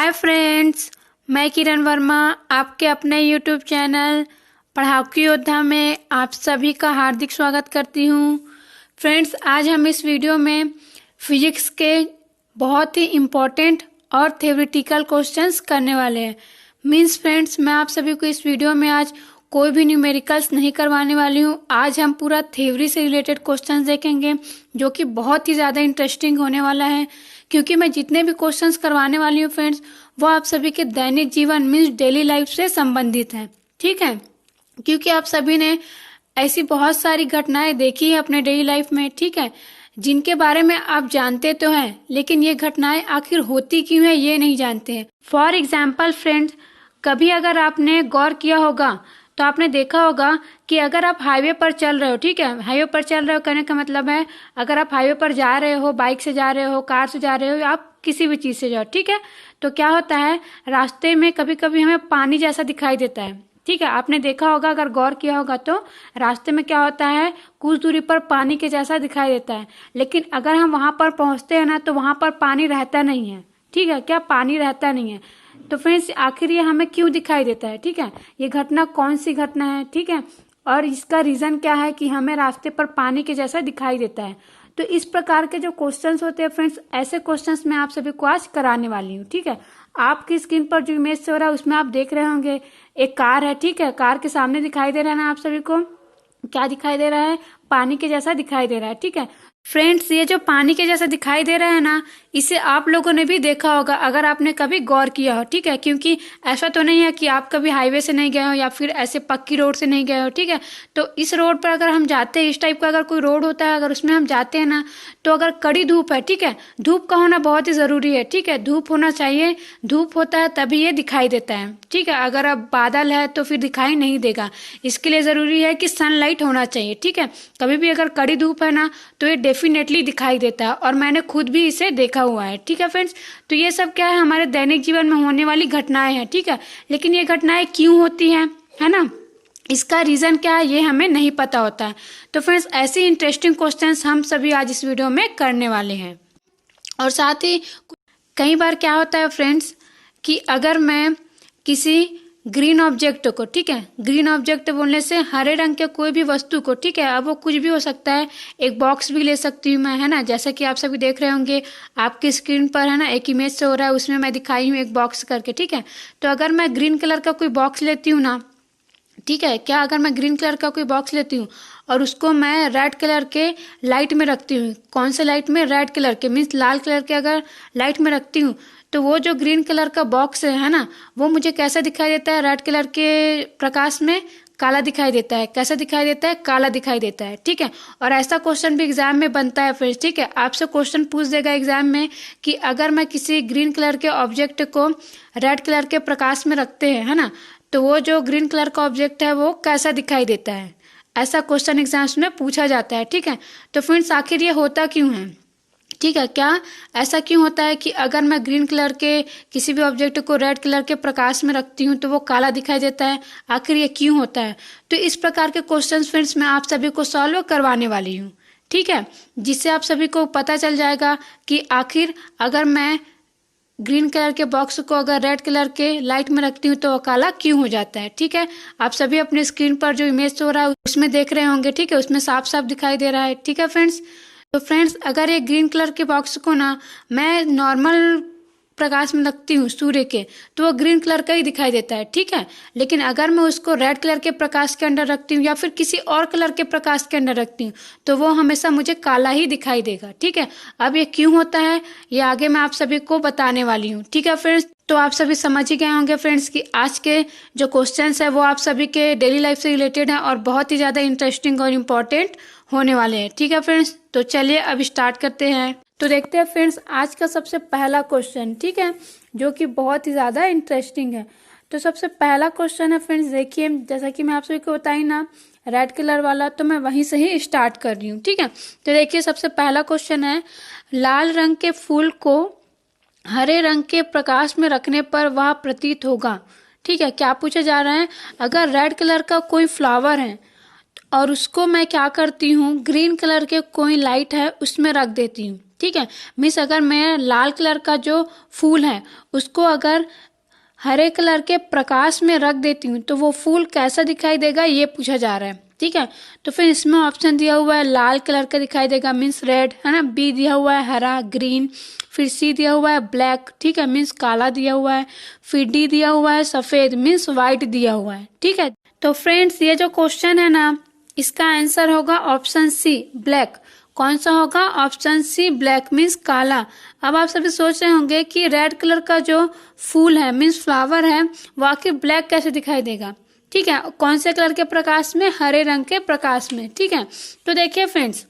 Hi friends, मैं किरण वर्मा आपके अपने यूट्यूब चैनल पढ़ाओ की योद्धा में आप सभी का हार्दिक स्वागत करती हूँ। फ्रेंड्स, आज हम इस वीडियो में फिजिक्स के बहुत ही इम्पोर्टेंट और थ्योरेटिकल क्वेश्चंस करने वाले हैं। मीन्स फ्रेंड्स, मैं आप सभी को इस वीडियो में आज कोई भी न्यूमेरिकल्स नहीं करवाने वाली हूँ। आज हम पूरा थ्योरी से रिलेटेड क्वेश्चंस देखेंगे जो कि बहुत ही ज़्यादा इंटरेस्टिंग होने वाला है, क्योंकि मैं जितने भी क्वेश्चंस करवाने वाली हूँ फ्रेंड्स, वो आप सभी के दैनिक जीवन मीन्स डेली लाइफ से संबंधित हैं। ठीक है, क्योंकि आप सभी ने ऐसी बहुत सारी घटनाएं देखी है अपने डेली लाइफ में, ठीक है, जिनके बारे में आप जानते तो हैं, लेकिन ये घटनाएं आखिर होती क्यों है ये नहीं जानते हैं। फॉर एग्जाम्पल फ्रेंड्स, कभी अगर आपने गौर किया होगा तो आपने देखा होगा कि अगर आप हाईवे पर चल रहे हो, ठीक है, हाईवे पर चल रहे हो कहने का मतलब है अगर आप हाईवे पर जा रहे हो, बाइक से जा रहे हो, कार से जा रहे हो, आप किसी भी चीज़ से जाओ, ठीक है, तो क्या होता है रास्ते में कभी कभी हमें पानी जैसा दिखाई देता है। ठीक है, आपने देखा होगा, अगर गौर किया होगा तो रास्ते में क्या होता है, कुछ दूरी पर पानी के जैसा दिखाई देता है, लेकिन अगर हम वहाँ पर पहुँचते हैं ना तो वहाँ पर पानी रहता नहीं है। ठीक है, क्या पानी रहता नहीं है? तो फ्रेंड्स, आखिर ये हमें क्यों दिखाई देता है? ठीक है, ये घटना कौन सी घटना है? ठीक है, और इसका रीजन क्या है कि हमें रास्ते पर पानी के जैसा दिखाई देता है। तो इस प्रकार के जो क्वेश्चंस होते हैं फ्रेंड्स, ऐसे क्वेश्चंस मैं आप सभी को आज कराने वाली हूँ। ठीक है, आपकी स्क्रीन पर जो इमेज से हो रहा है उसमें आप देख रहे होंगे एक कार है। ठीक है, कार के सामने दिखाई दे रहा है ना आप सभी को, क्या दिखाई दे रहा है? पानी के जैसा दिखाई दे रहा है। ठीक है फ्रेंड्स, ये जो पानी के जैसा दिखाई दे रहा है ना, इसे आप लोगों ने भी देखा होगा अगर आपने कभी गौर किया हो। ठीक है, क्योंकि ऐसा तो नहीं है कि आप कभी हाईवे से नहीं गए हो या फिर ऐसे पक्की रोड से नहीं गए हो। ठीक है, तो इस रोड पर अगर हम जाते हैं, इस टाइप का अगर कोई रोड होता है, अगर उसमें हम जाते हैं ना, तो अगर कड़ी धूप है, ठीक है, धूप का होना बहुत ही ज़रूरी है। ठीक है, धूप होना चाहिए, धूप होता है तभी ये दिखाई देता है। ठीक है, अगर अब बादल है तो फिर दिखाई नहीं देगा, इसके लिए ज़रूरी है कि सनलाइट होना चाहिए। ठीक है, कभी भी अगर कड़ी धूप है ना तो ये डेफिनेटली दिखाई देता है, और मैंने खुद भी इसे देखा हुआ है। ठीक है फ्रेंड्स, तो ये सब क्या है, हमारे दैनिक जीवन में होने वाली घटनाएं हैं। ठीक है, लेकिन ये घटनाएं क्यों होती हैं, है ना, इसका रीजन क्या है ये हमें नहीं पता होता है। तो फ्रेंड्स, ऐसे इंटरेस्टिंग क्वेश्चंस हम सभी आज इस वीडियो में करने वाले हैं। और साथ ही कई बार क्या होता है फ्रेंड्स कि अगर मैं किसी ग्रीन ऑब्जेक्ट को, ठीक है, ग्रीन ऑब्जेक्ट बोलने से हरे रंग के कोई भी वस्तु को, ठीक है, अब वो कुछ भी हो सकता है, एक बॉक्स भी ले सकती हूँ मैं, है ना, जैसा कि आप सभी देख रहे होंगे आपकी स्क्रीन पर, है ना, एक इमेज से हो रहा है, उसमें मैं दिखाई हूँ एक बॉक्स करके। ठीक है, तो अगर मैं ग्रीन कलर का कोई बॉक्स लेती हूँ ना, ठीक है, क्या अगर मैं ग्रीन कलर का कोई बॉक्स लेती हूँ और उसको मैं रेड कलर के लाइट में रखती हूँ, कौन से लाइट में? रेड कलर के, मीन्स लाल कलर के अगर लाइट में रखती हूँ, तो वो जो ग्रीन कलर का बॉक्स है ना, वो मुझे कैसा दिखाई देता है? रेड कलर के प्रकाश में काला दिखाई देता है। कैसा दिखाई देता है? काला दिखाई देता है। ठीक है, और ऐसा क्वेश्चन भी एग्जाम में बनता है फ्रेंड्स। ठीक है, आपसे क्वेश्चन पूछ देगा एग्जाम में कि अगर मैं किसी ग्रीन कलर के ऑब्जेक्ट को रेड कलर के प्रकाश में रखते हैं, है ना, तो वो जो ग्रीन कलर का ऑब्जेक्ट है वो कैसा दिखाई देता है? ऐसा क्वेश्चन एग्जाम्स में पूछा जाता है। ठीक है, तो फ्रेंड्स, आखिर ये होता क्यों है? ठीक है, क्या ऐसा क्यों होता है कि अगर मैं ग्रीन कलर के किसी भी ऑब्जेक्ट को रेड कलर के प्रकाश में रखती हूँ तो वो काला दिखाई देता है? आखिर ये क्यों होता है? तो इस प्रकार के क्वेश्चंस फ्रेंड्स मैं आप सभी को सॉल्व करवाने वाली हूँ। ठीक है, जिससे आप सभी को पता चल जाएगा कि आखिर अगर मैं ग्रीन कलर के बॉक्स को अगर रेड कलर के लाइट में रखती हूँ तो वो काला क्यों हो जाता है। ठीक है, आप सभी अपने स्क्रीन पर जो इमेज हो रहा है उसमें देख रहे होंगे। ठीक है, उसमें साफ साफ दिखाई दे रहा है। ठीक है फ्रेंड्स, तो फ्रेंड्स, अगर ये ग्रीन कलर के बॉक्स को ना मैं नॉर्मल प्रकाश में रखती हूँ सूर्य के, तो वो ग्रीन कलर का ही दिखाई देता है। ठीक है, लेकिन अगर मैं उसको रेड कलर के प्रकाश के अंदर रखती हूँ या फिर किसी और कलर के प्रकाश के अंदर रखती हूँ तो वो हमेशा मुझे काला ही दिखाई देगा। ठीक है, अब ये क्यों होता है ये आगे मैं आप सभी को बताने वाली हूँ। ठीक है फ्रेंड्स, तो आप सभी समझ ही गए होंगे फ्रेंड्स कि आज के जो क्वेश्चंस है वो आप सभी के डेली लाइफ से रिलेटेड हैं और बहुत ही ज़्यादा इंटरेस्टिंग और इम्पोर्टेंट होने वाले हैं। ठीक है फ्रेंड्स, तो चलिए अब स्टार्ट करते हैं। तो देखते हैं फ्रेंड्स आज का सबसे पहला क्वेश्चन, ठीक है, जो कि बहुत ही ज़्यादा इंटरेस्टिंग है। तो सबसे पहला क्वेश्चन है फ्रेंड्स, देखिए, जैसा कि मैं आप सभी को बताई ना रेड कलर वाला, तो मैं वहीं से ही स्टार्ट कर रही हूँ। ठीक है, तो देखिए सबसे पहला क्वेश्चन है, लाल रंग के फूल को हरे रंग के प्रकाश में रखने पर वह प्रतीत होगा। ठीक है, क्या पूछा जा रहा है? अगर रेड कलर का कोई फ्लावर है और उसको मैं क्या करती हूँ, ग्रीन कलर के कोई लाइट है उसमें रख देती हूँ, ठीक है। मीन्स अगर मैं लाल कलर का जो फूल है उसको अगर हरे कलर के प्रकाश में रख देती हूँ तो वो फूल कैसा दिखाई देगा ये पूछा जा रहा है। ठीक है, तो फिर इसमें ऑप्शन दिया हुआ है लाल कलर का दिखाई देगा, मीन्स रेड, है ना। बी दिया हुआ है हरा, ग्रीन। फिर सी दिया हुआ है ब्लैक, ठीक है, मीन्स काला दिया हुआ है। फिर डी दिया हुआ है सफेद, मीन्स वाइट दिया हुआ है। ठीक है, तो फ्रेंड्स ये जो क्वेश्चन है ना, इसका आंसर होगा ऑप्शन सी ब्लैक। कौन सा होगा? ऑप्शन सी ब्लैक, मीन्स काला। अब आप सभी सोच रहे होंगे कि रेड कलर का जो फूल है मीन्स फ्लावर है वो आखिर ब्लैक कैसे दिखाई देगा। ठीक है, कौन से कलर के प्रकाश में? हरे रंग के प्रकाश में। ठीक है, तो देखिए फ्रेंड्स,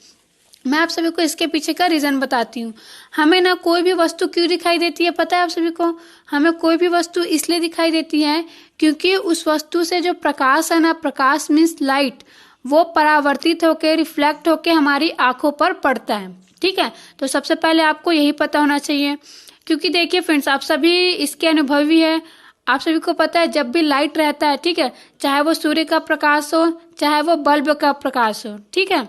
मैं आप सभी को इसके पीछे का रीजन बताती हूँ। हमें ना कोई भी वस्तु क्यों दिखाई देती है पता है आप सभी को? हमें कोई भी वस्तु इसलिए दिखाई देती है क्योंकि उस वस्तु से जो प्रकाश है ना, प्रकाश मीन्स लाइट, वो परावर्तित होकर रिफ्लेक्ट होकर हमारी आंखों पर पड़ता है। ठीक है, तो सबसे पहले आपको यही पता होना चाहिए, क्योंकि देखिए फ्रेंड्स, आप सभी इसके अनुभवी है। आप सभी को पता है जब भी लाइट रहता है, ठीक है, चाहे वो सूर्य का प्रकाश हो चाहे वो बल्ब का प्रकाश हो, ठीक है,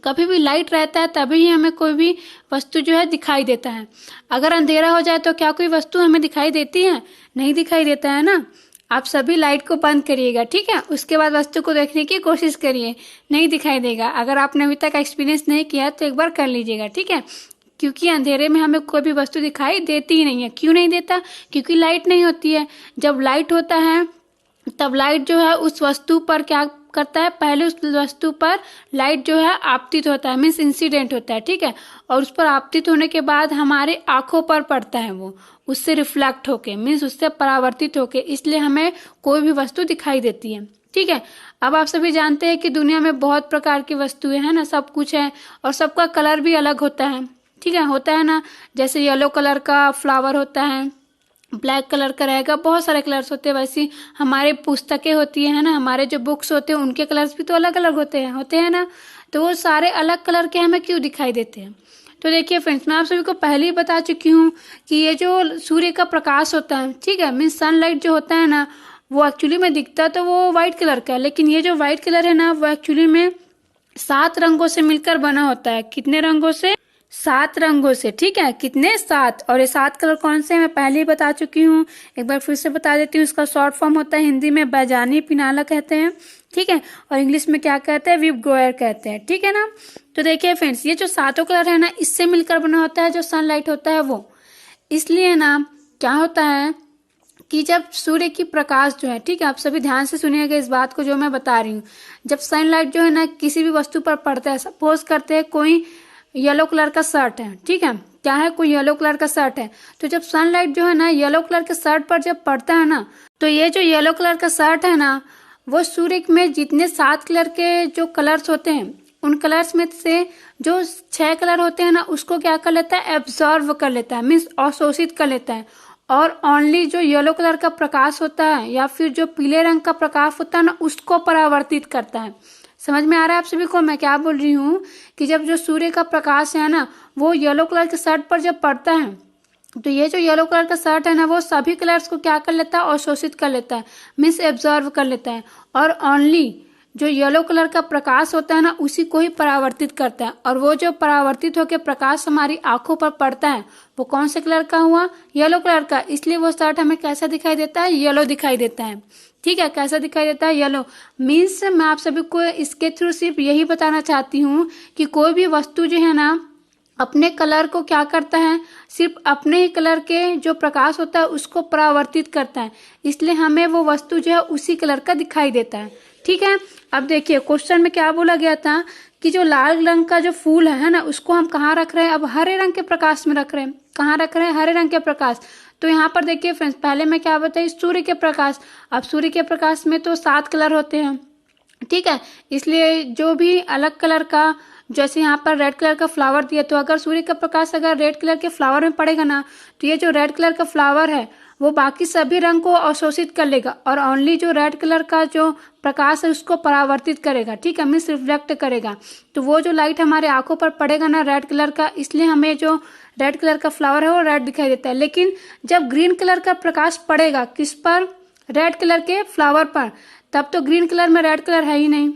कभी भी लाइट रहता है तभी ही हमें कोई भी वस्तु जो है दिखाई देता है। अगर अंधेरा हो जाए तो क्या कोई वस्तु हमें दिखाई देती है? नहीं दिखाई देता है ना। आप सभी लाइट को बंद करिएगा, ठीक है, उसके बाद वस्तु को देखने की कोशिश करिए, नहीं दिखाई देगा। अगर आपने अभी तक एक्सपीरियंस नहीं किया तो एक बार कर लीजिएगा, ठीक है, क्योंकि अंधेरे में हमें कोई भी वस्तु दिखाई देती ही नहीं है। क्यों नहीं देता? क्योंकि लाइट नहीं होती है। जब लाइट होता है तब लाइट जो है उस वस्तु पर क्या करता है? पहले उस वस्तु पर लाइट जो है आपतित होता है, मीन्स इंसिडेंट होता है, ठीक है, और उस पर आपतित होने के बाद हमारे आंखों पर पड़ता है, वो उससे रिफ्लेक्ट होके, मीन्स उससे परावर्तित होके, इसलिए हमें कोई भी वस्तु दिखाई देती है। ठीक है, अब आप सभी जानते हैं कि दुनिया में बहुत प्रकार की वस्तुएं हैं ना, सब कुछ है, और सबका कलर भी अलग होता है। ठीक है, होता है ना, जैसे येलो कलर का फ्लावर होता है, ब्लैक कलर का रहेगा, बहुत सारे कलर्स होते हैं। वैसे हमारे पुस्तकें होती है ना, हमारे जो बुक्स होते हैं उनके कलर्स भी तो अलग अलग होते हैं ना, तो वो सारे अलग कलर के हमें क्यों दिखाई देते हैं? तो देखिए फ्रेंड्स, मैं आप सभी को पहले ही बता चुकी हूँ कि ये जो सूर्य का प्रकाश होता है, ठीक है, मीन्स सनलाइट जो होता है ना, वो एक्चुअली में दिखता तो वो व्हाइट कलर का है, लेकिन ये जो व्हाइट कलर है ना, वो एक्चुअली में 7 रंगों से मिलकर बना होता है। कितने रंगों से? 7 रंगों से। ठीक है, कितने? 7। और ये 7 कलर कौन से? मैं पहले ही बता चुकी हूँ, एक बार फिर से बता देती हूँ। इसका शॉर्ट फॉर्म होता है, हिंदी में बैजानी पिनाला कहते हैं, ठीक है, और इंग्लिश में क्या कहते हैं? विबगोयर कहते हैं। ठीक है ना, तो देखिए फ्रेंड्स, ये जो 7 कलर है ना, इससे मिलकर बना होता है जो सनलाइट होता है वो। इसलिए ना क्या होता है कि जब सूर्य की प्रकाश जो है, ठीक है, आप सभी ध्यान से सुनिएगा इस बात को जो मैं बता रही हूँ। जब सनलाइट जो है ना किसी भी वस्तु पर पड़ता है, सपोज करते हैं कोई येलो कलर का शर्ट है, ठीक है, क्या है? कोई येलो कलर का शर्ट है, तो जब सनलाइट जो है ना येलो कलर के शर्ट पर जब पड़ता है ना, तो ये जो येलो कलर का शर्ट है ना, वो सूर्य में जितने 7 कलर के जो कलर्स होते हैं, उन कलर्स में से जो 6 कलर होते हैं ना, उसको क्या कर लेता है? एब्जॉर्व कर लेता है, मीन्स अवशोषित कर लेता है, और ओनली जो येलो कलर का प्रकाश होता है या फिर जो पीले रंग का प्रकाश होता है ना, उसको परावर्तित करता है। समझ में आ रहा है आप सभी को मैं क्या बोल रही हूँ? कि जब जो सूर्य का प्रकाश है ना, वो येलो कलर के शर्ट पर जब पड़ता है, तो ये जो येलो कलर का शर्ट है ना, वो सभी कलर्स को क्या कर लेता है? अवशोषित कर लेता है, मीन्स एब्जॉर्व कर लेता है, और ओनली जो येलो कलर का प्रकाश होता है ना, उसी को ही परावर्तित करता है। और वो जो परावर्तित होकर प्रकाश हमारी आंखों पर पड़ता है, वो कौन से कलर का हुआ? येलो कलर का। इसलिए वो शर्ट हमें कैसा दिखाई देता है? येलो दिखाई देता है। ठीक है, कैसा दिखाई देता है? येलो। मीन्स मैं आप सभी को इसके थ्रू सिर्फ यही बताना चाहती हूँ कि कोई भी वस्तु जो है ना, अपने कलर को क्या करता है? सिर्फ अपने ही कलर के जो प्रकाश होता है उसको परावर्तित करता है, इसलिए हमें वो वस्तु जो है उसी कलर का दिखाई देता है। ठीक है, अब देखिए क्वेश्चन में क्या बोला गया था कि जो लाल रंग का जो फूल है ना, उसको हम कहाँ रख रहे हैं? अब हरे रंग के प्रकाश में रख रहे हैं। कहाँ रख रहे हैं? हरे रंग के प्रकाश। तो यहाँ पर देखिए फ्रेंड्स, पहले मैं क्या बताई? सूर्य के प्रकाश। अब सूर्य के प्रकाश में तो 7 कलर होते हैं, ठीक है, इसलिए जो भी अलग कलर का, जैसे यहाँ पर रेड कलर का फ्लावर दिया, तो अगर सूर्य का प्रकाश अगर रेड कलर के फ्लावर में पड़ेगा ना, तो ये जो रेड कलर का फ्लावर है वो बाकी सभी रंग को अवशोषित कर लेगा, और ओनली जो रेड कलर का जो प्रकाश है उसको परावर्तित करेगा। ठीक है, मीन्स रिफ्लेक्ट करेगा। तो वो जो लाइट हमारे आंखों पर पड़ेगा ना रेड कलर का, इसलिए हमें जो रेड कलर का फ्लावर है वो रेड दिखाई देता है। लेकिन जब ग्रीन कलर का प्रकाश पड़ेगा किस पर? रेड कलर के फ्लावर पर, तब तो ग्रीन कलर में रेड कलर है ही नहीं।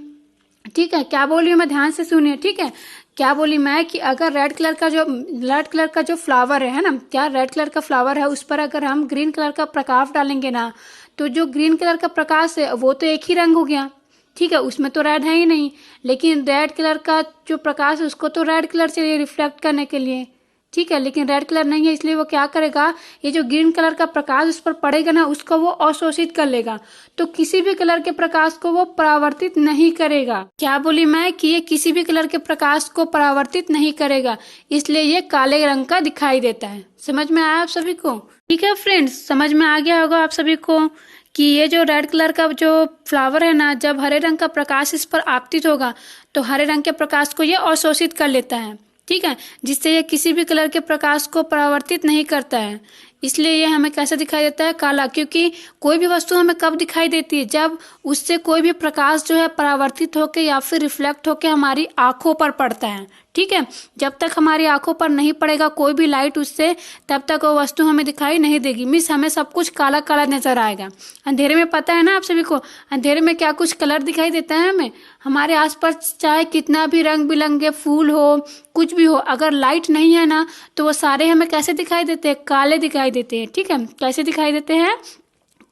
ठीक है, क्या बोल रही हूँ मैं? ध्यान से सुनिए, ठीक है, क्या बोली मैं कि अगर रेड कलर का जो फ्लावर है ना, क्या रेड कलर का फ्लावर है, उस पर अगर हम ग्रीन कलर का प्रकाश डालेंगे ना, तो जो ग्रीन कलर का प्रकाश है वो तो एक ही रंग हो गया, ठीक है, उसमें तो रेड है ही नहीं। लेकिन रेड कलर का जो प्रकाश है उसको तो रेड कलर चाहिए रिफ्लेक्ट करने के लिए, ठीक है, लेकिन रेड कलर नहीं है, इसलिए वो क्या करेगा, ये जो ग्रीन कलर का प्रकाश उस पर पड़ेगा ना, उसको वो अवशोषित कर लेगा। तो किसी भी कलर के प्रकाश को वो परावर्तित नहीं करेगा। क्या बोली मैं कि ये किसी भी कलर के प्रकाश को परावर्तित नहीं करेगा, इसलिए ये काले रंग का दिखाई देता है। समझ में आया आप सभी को? ठीक है फ्रेंड्स, समझ में आ गया होगा आप सभी को कि ये जो रेड कलर का जो फ्लावर है ना, जब हरे रंग का प्रकाश इस पर आपतित होगा तो हरे रंग के प्रकाश को ये अवशोषित कर लेता है, ठीक है, जिससे ये किसी भी कलर के प्रकाश को परावर्तित नहीं करता है। इसलिए ये हमें कैसा दिखाई देता है, काला। क्योंकि कोई भी वस्तु हमें कब दिखाई देती है, जब उससे कोई भी प्रकाश जो है परावर्तित होकर या फिर रिफ्लेक्ट होकर हमारी आंखों पर पड़ता है, ठीक है। जब तक हमारी आंखों पर नहीं पड़ेगा कोई भी लाइट उससे, तब तक वो वस्तु हमें दिखाई नहीं देगी। मीन्स हमें सब कुछ काला काला नजर आएगा। अंधेरे में पता है ना आप सभी को, अंधेरे में क्या कुछ कलर दिखाई देता है हमें, हमारे आसपास चाहे कितना भी रंग बिरंगे फूल हो, कुछ भी हो, अगर लाइट नहीं है ना तो वो सारे हमें कैसे दिखाई देते हैं, काले दिखाई देते हैं, ठीक है। कैसे दिखाई देते हैं,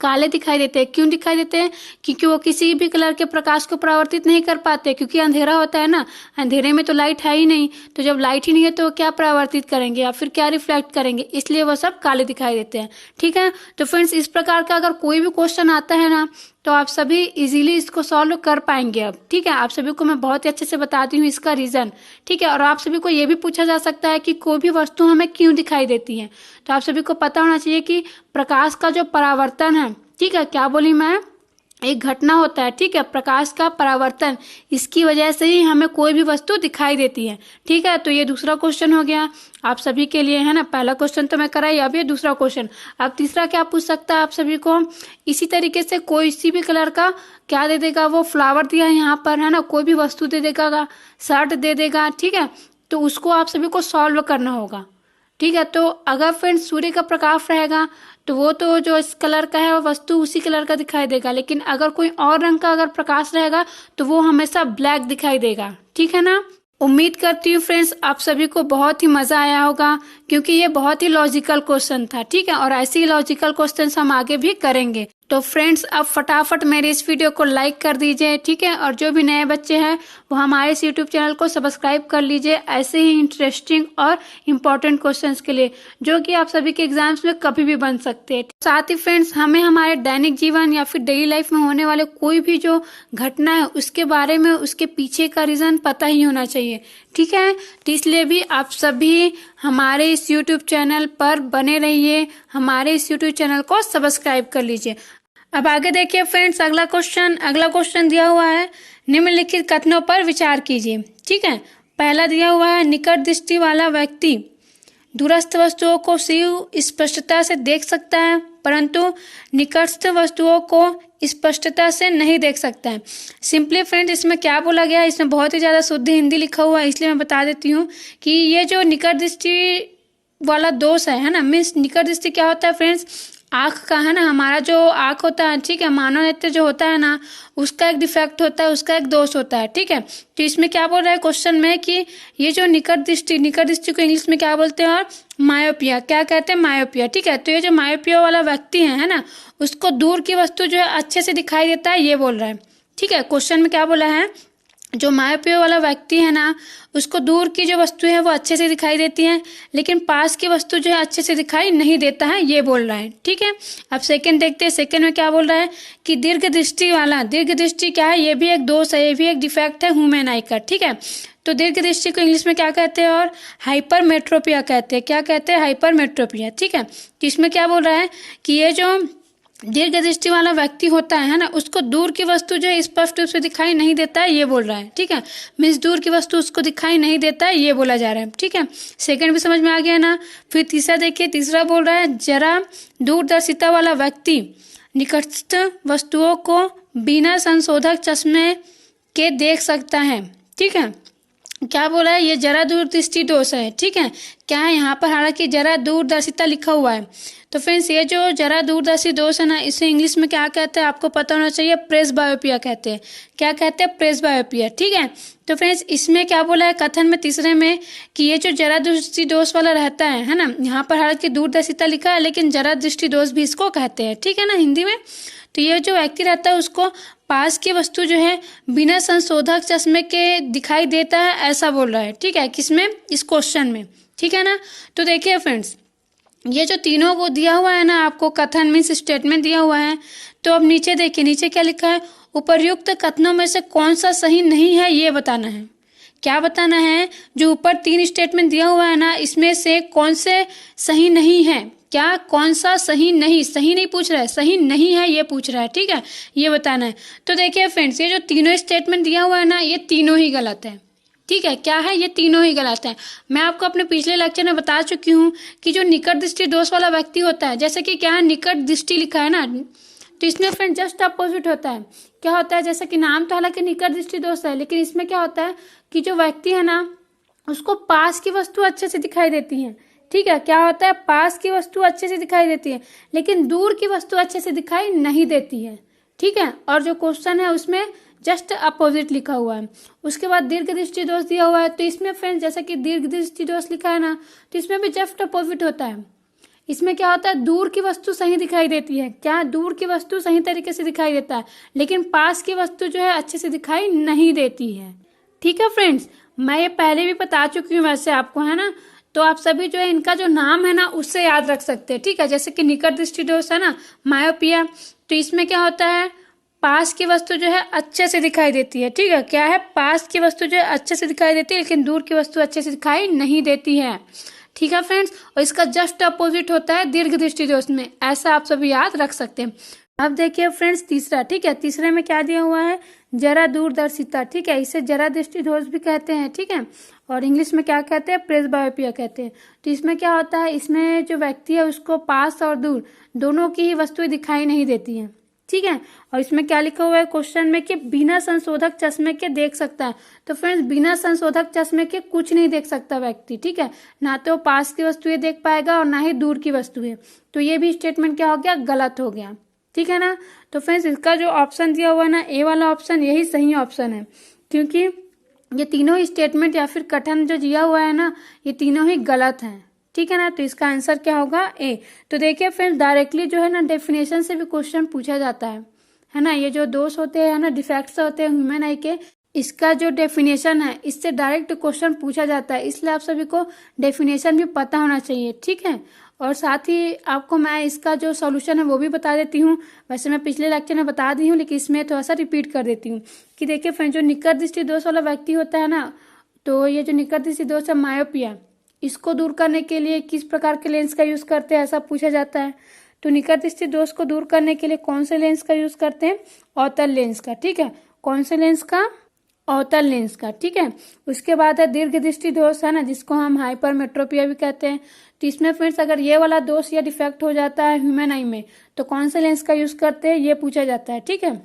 काले दिखाई देते हैं। क्यों दिखाई देते हैं? क्योंकि वो किसी भी कलर के प्रकाश को परावर्तित नहीं कर पाते, क्योंकि अंधेरा होता है ना, अंधेरे में तो लाइट है ही नहीं, तो जब लाइट ही नहीं है तो वो क्या परावर्तित करेंगे या फिर क्या रिफ्लेक्ट करेंगे, इसलिए वो सब काले दिखाई देते हैं, ठीक है। तो फ्रेंड्स, इस प्रकार का अगर कोई भी क्वेश्चन आता है ना तो आप सभी इजीली इसको सॉल्व कर पाएंगे अब, ठीक है। आप सभी को मैं बहुत ही अच्छे से बताती हूँ इसका रीजन, ठीक है। और आप सभी को ये भी पूछा जा सकता है कि कोई भी वस्तु हमें क्यों दिखाई देती है, तो आप सभी को पता होना चाहिए कि प्रकाश का जो परावर्तन है, ठीक है, क्या बोली मैं, एक घटना होता है, ठीक है, प्रकाश का परावर्तन, इसकी वजह से ही हमें कोई भी वस्तु दिखाई देती है, ठीक है। तो ये दूसरा क्वेश्चन हो गया आप सभी के लिए, है ना। पहला क्वेश्चन तो मैं कराई, अब ये दूसरा क्वेश्चन। अब तीसरा क्या पूछ सकता है आप सभी को, इसी तरीके से कोई सी भी कलर का क्या दे देगा, वो फ्लावर दिया है यहाँ पर, है ना, कोई भी वस्तु दे देगा, शर्ट दे देगा, ठीक है, तो उसको आप सभी को सॉल्व करना होगा, ठीक है। तो अगर फ्रेंड्स सूर्य का प्रकाश रहेगा तो वो तो जो इस कलर का है वो वस्तु उसी कलर का दिखाई देगा, लेकिन अगर कोई और रंग का अगर प्रकाश रहेगा तो वो हमेशा ब्लैक दिखाई देगा, ठीक है ना। उम्मीद करती हूँ फ्रेंड्स आप सभी को बहुत ही मजा आया होगा, क्योंकि ये बहुत ही लॉजिकल क्वेश्चन था, ठीक है, और ऐसे ही लॉजिकल क्वेश्चन हम आगे भी करेंगे। तो फ्रेंड्स अब फटाफट मेरे इस वीडियो को लाइक कर दीजिए, ठीक है, और जो भी नए बच्चे हैं वो हमारे इस यूट्यूब चैनल को सब्सक्राइब कर लीजिए ऐसे ही इंटरेस्टिंग और इम्पोर्टेंट क्वेश्चंस के लिए, जो कि आप सभी के एग्जाम्स में कभी भी बन सकते हैं। साथ ही फ्रेंड्स हमें हमारे दैनिक जीवन या फिर डेली लाइफ में होने वाले कोई भी जो घटना है उसके बारे में, उसके पीछे का रीजन पता ही होना चाहिए, ठीक है। तो इसलिए भी आप सभी हमारे इस यूट्यूब चैनल पर बने रहिए, हमारे इस यूट्यूब चैनल को सब्सक्राइब कर लीजिए। अब आगे देखिए फ्रेंड्स, अगला क्वेश्चन दिया हुआ है, निम्नलिखित कथनों पर विचार कीजिए, ठीक है। पहला दिया हुआ है, निकट दृष्टि वाला व्यक्ति दूरस्थ वस्तुओं को स्पष्टता से देख सकता है परंतु निकटस्थ वस्तुओं को स्पष्टता से नहीं देख सकता है। सिंपली फ्रेंड्स इसमें क्या बोला गया है, इसमें बहुत ही ज्यादा शुद्ध हिंदी लिखा हुआ है, इसलिए मैं बता देती हूँ कि ये जो निकट दृष्टि वाला दोष है ना, मीन्स निकट दृष्टि क्या होता है फ्रेंड्स, आँख का, है ना, हमारा जो आँख होता है, ठीक है, मानव नेत्र जो होता है ना, उसका एक डिफेक्ट होता है, उसका एक दोष होता है, ठीक है। तो इसमें क्या बोल रहा है क्वेश्चन में कि ये जो निकट दृष्टि को इंग्लिश में क्या बोलते हैं, और मायोपिया, क्या कहते हैं, मायोपिया, ठीक है। तो ये जो मायोपिया वाला व्यक्ति है ना, उसको दूर की वस्तु जो है अच्छे से दिखाई देता है, ये बोल रहा है, ठीक है। क्वेश्चन में क्या बोला है, जो मायोपिया वाला व्यक्ति है ना, उसको दूर की जो वस्तु है वो अच्छे से दिखाई देती है, लेकिन पास की वस्तु जो है अच्छे से दिखाई नहीं देता है, ये बोल रहा है, ठीक है। अब सेकंड देखते हैं, सेकंड में क्या बोल रहा है कि दीर्घ दृष्टि क्या है, ये भी एक दोष है, ये भी एक डिफेक्ट है ह्यूमन आई का, ठीक है। तो दीर्घ दृष्टि को इंग्लिश में क्या कहते हैं, और हाइपरमेट्रोपिया कहते हैं, क्या कहते हैं, हाइपरमेट्रोपिया, ठीक है। तो इसमें क्या बोल रहा है कि ये जो दीर्घ दृष्टि वाला व्यक्ति होता है ना, उसको दूर की वस्तु जो है स्पष्ट रूप से दिखाई नहीं देता है, ये बोल रहा है, ठीक है। मीन्स दूर की वस्तु उसको दिखाई नहीं देता है, ये बोला जा रहा है, ठीक है। सेकंड भी समझ में आ गया ना। फिर तीसरा देखिए, तीसरा बोल रहा है, जरा दूरदर्शिता वाला व्यक्ति निकटस्थ वस्तुओं को बिना संशोधक चश्मे के देख सकता है, ठीक है। क्या बोला है, ये जरा दूरदृष्टि दोष है। ठीक है, क्या है यहाँ पर, हालांकि जरा दूरदर्शिता लिखा हुआ है। तो फ्रेंड्स ये जो जरा दूरदर्शी दोष है ना, इसे इंग्लिश में क्या कहते हैं आपको पता होना चाहिए, प्रेसबायोपिया कहते हैं। क्या कहते हैं, प्रेसबायोपिया। ठीक है, तो फ्रेंड्स इसमें क्या बोला है कथन में तीसरे में कि ये जो जरा दृष्टि दोष वाला रहता है ना, यहाँ पर हालांकि दूरदर्शिता लिखा है लेकिन जरा दृष्टि दोष भी इसको कहते हैं। ठीक है ना, हिंदी में। तो ये जो व्यक्ति रहता है उसको पास की वस्तु जो है बिना संशोधक चश्मे के दिखाई देता है, ऐसा बोल रहा है। ठीक है, किसमें, इस क्वेश्चन में। ठीक है ना, तो देखिए फ्रेंड्स ये जो तीनों को दिया हुआ है ना आपको, कथन मीन्स स्टेटमेंट दिया हुआ है। तो अब नीचे देखिए, नीचे क्या लिखा है, उपर्युक्त कथनों में से कौन सा सही नहीं है ये बताना है। क्या बताना है, जो ऊपर 3 स्टेटमेंट दिया हुआ है ना, इसमें से कौन से सही नहीं है। क्या, कौन सा सही नहीं, सही नहीं पूछ रहा है, सही नहीं है ये पूछ रहा है। ठीक है, ये बताना है। तो देखिए फ्रेंड्स ये जो तीनों स्टेटमेंट दिया हुआ है ना, ये तीनों ही गलत है। ठीक है, क्या है, ये तीनों ही गलत है। मैं आपको अपने पिछले लेक्चर में बता चुकी हूँ कि जो निकट दृष्टि दोष वाला व्यक्ति होता है, जैसे कि क्या है, निकट दृष्टि लिखा है ना, तो इसमें फ्रेंड जस्ट अपोजिट होता है। क्या होता है, जैसे कि नाम तो हालांकि निकट दृष्टि दोष है, लेकिन इसमें क्या होता है कि जो व्यक्ति है ना उसको पास की वस्तु अच्छे से दिखाई देती है। ठीक है, क्या होता है, पास की वस्तु अच्छे से दिखाई देती है लेकिन दूर की वस्तु अच्छे से दिखाई नहीं देती है। ठीक है, और जो क्वेश्चन है उसमें जस्ट अपोजिट लिखा हुआ है। उसके बाद दीर्घ दृष्टि दोष दिया हुआ है, तो इसमें फ्रेंड्स जैसा कि दीर्घ दृष्टि दोष लिखा है ना, तो इसमें भी जस्ट अपोजिट होता है। इसमें क्या होता है, दूर की वस्तु सही दिखाई देती है। क्या, दूर की वस्तु सही तरीके से दिखाई देता है लेकिन पास की वस्तु जो है अच्छे से दिखाई नहीं देती है। ठीक है फ्रेंड्स, मैं ये पहले भी बता चुकी हूँ वैसे आपको, है ना। तो आप सभी जो है इनका जो नाम है ना उससे याद रख सकते हैं। ठीक है, जैसे कि निकट दृष्टि दोष है ना, मायोपिया, तो इसमें क्या होता है, पास की वस्तु जो है अच्छे से दिखाई देती है। ठीक है, क्या है, पास की वस्तु जो है अच्छे से दिखाई देती है लेकिन दूर की वस्तु अच्छे से दिखाई नहीं देती है। ठीक है फ्रेंड्स, और इसका जस्ट अपोजिट होता है दीर्घ दृष्टि दोष में, ऐसा आप सभी याद रख सकते हैं। अब देखिए फ्रेंड्स तीसरा। ठीक है, तीसरे में क्या दिया हुआ है, जरा दूरदर्शिता। ठीक है, इसे जरा दृष्टि दोष भी कहते हैं। ठीक है, और इंग्लिश में क्या कहते हैं, प्रेसबायोपिया कहते हैं। तो इसमें क्या होता है, इसमें जो व्यक्ति है उसको पास और दूर दोनों की ही वस्तुएं दिखाई नहीं देती हैं। ठीक है, और इसमें क्या लिखा हुआ है क्वेश्चन में कि बिना संशोधक चश्मे के देख सकता है। तो फ्रेंड्स बिना संशोधक चश्मे के कुछ नहीं देख सकता व्यक्ति। ठीक है, ना तो पास की वस्तुएं देख पाएगा और ना ही दूर की वस्तुएं। तो ये भी स्टेटमेंट क्या हो गया, गलत हो गया। ठीक है ना, तो फ्रेंड्स इसका जो ऑप्शन दिया हुआ है ना, ए वाला ऑप्शन यही सही ऑप्शन है, क्योंकि ये तीनों ही स्टेटमेंट या फिर कथन जो दिया हुआ है ना, ये तीनों ही गलत हैं। ठीक है ना, तो इसका आंसर क्या होगा, ए। तो देखिए फ्रेंड्स डायरेक्टली जो है ना डेफिनेशन से भी क्वेश्चन पूछा जाता है ना। ये जो दोष होते हैं ना, डिफेक्ट्स होते हैं ह्यूमन आई के, इसका जो डेफिनेशन है इससे डायरेक्ट क्वेश्चन पूछा जाता है, इसलिए आप सभी को डेफिनेशन भी पता होना चाहिए। ठीक है, और साथ ही आपको मैं इसका जो सॉल्यूशन है वो भी बता देती हूँ। वैसे मैं पिछले लेक्चर में बता दी हूँ लेकिन इसमें थोड़ा सा रिपीट कर देती हूँ कि देखिए फ्रेंड जो निकट दृष्टि दोष वाला व्यक्ति होता है ना, तो ये जो निकट दृष्टि दोष है मायोपिया, इसको दूर करने के लिए किस प्रकार के लेंस का यूज करते हैं ऐसा पूछा जाता है। तो निकट दृष्टि दोष को दूर करने के लिए कौन से लेंस का यूज करते हैं, अवतल लेंस का। ठीक है, कौन से लेंस का, अवतल लेंस का। ठीक है, उसके बाद है दीर्घ दृष्टि दोष है ना, जिसको हम हाइपरमेट्रोपिया भी कहते हैं। तो इसमें फ्रेंड्स अगर ये वाला दोष या डिफेक्ट हो जाता है ह्यूमन आई में, तो कौन से लेंस का यूज करते हैं ये पूछा जाता है। ठीक है,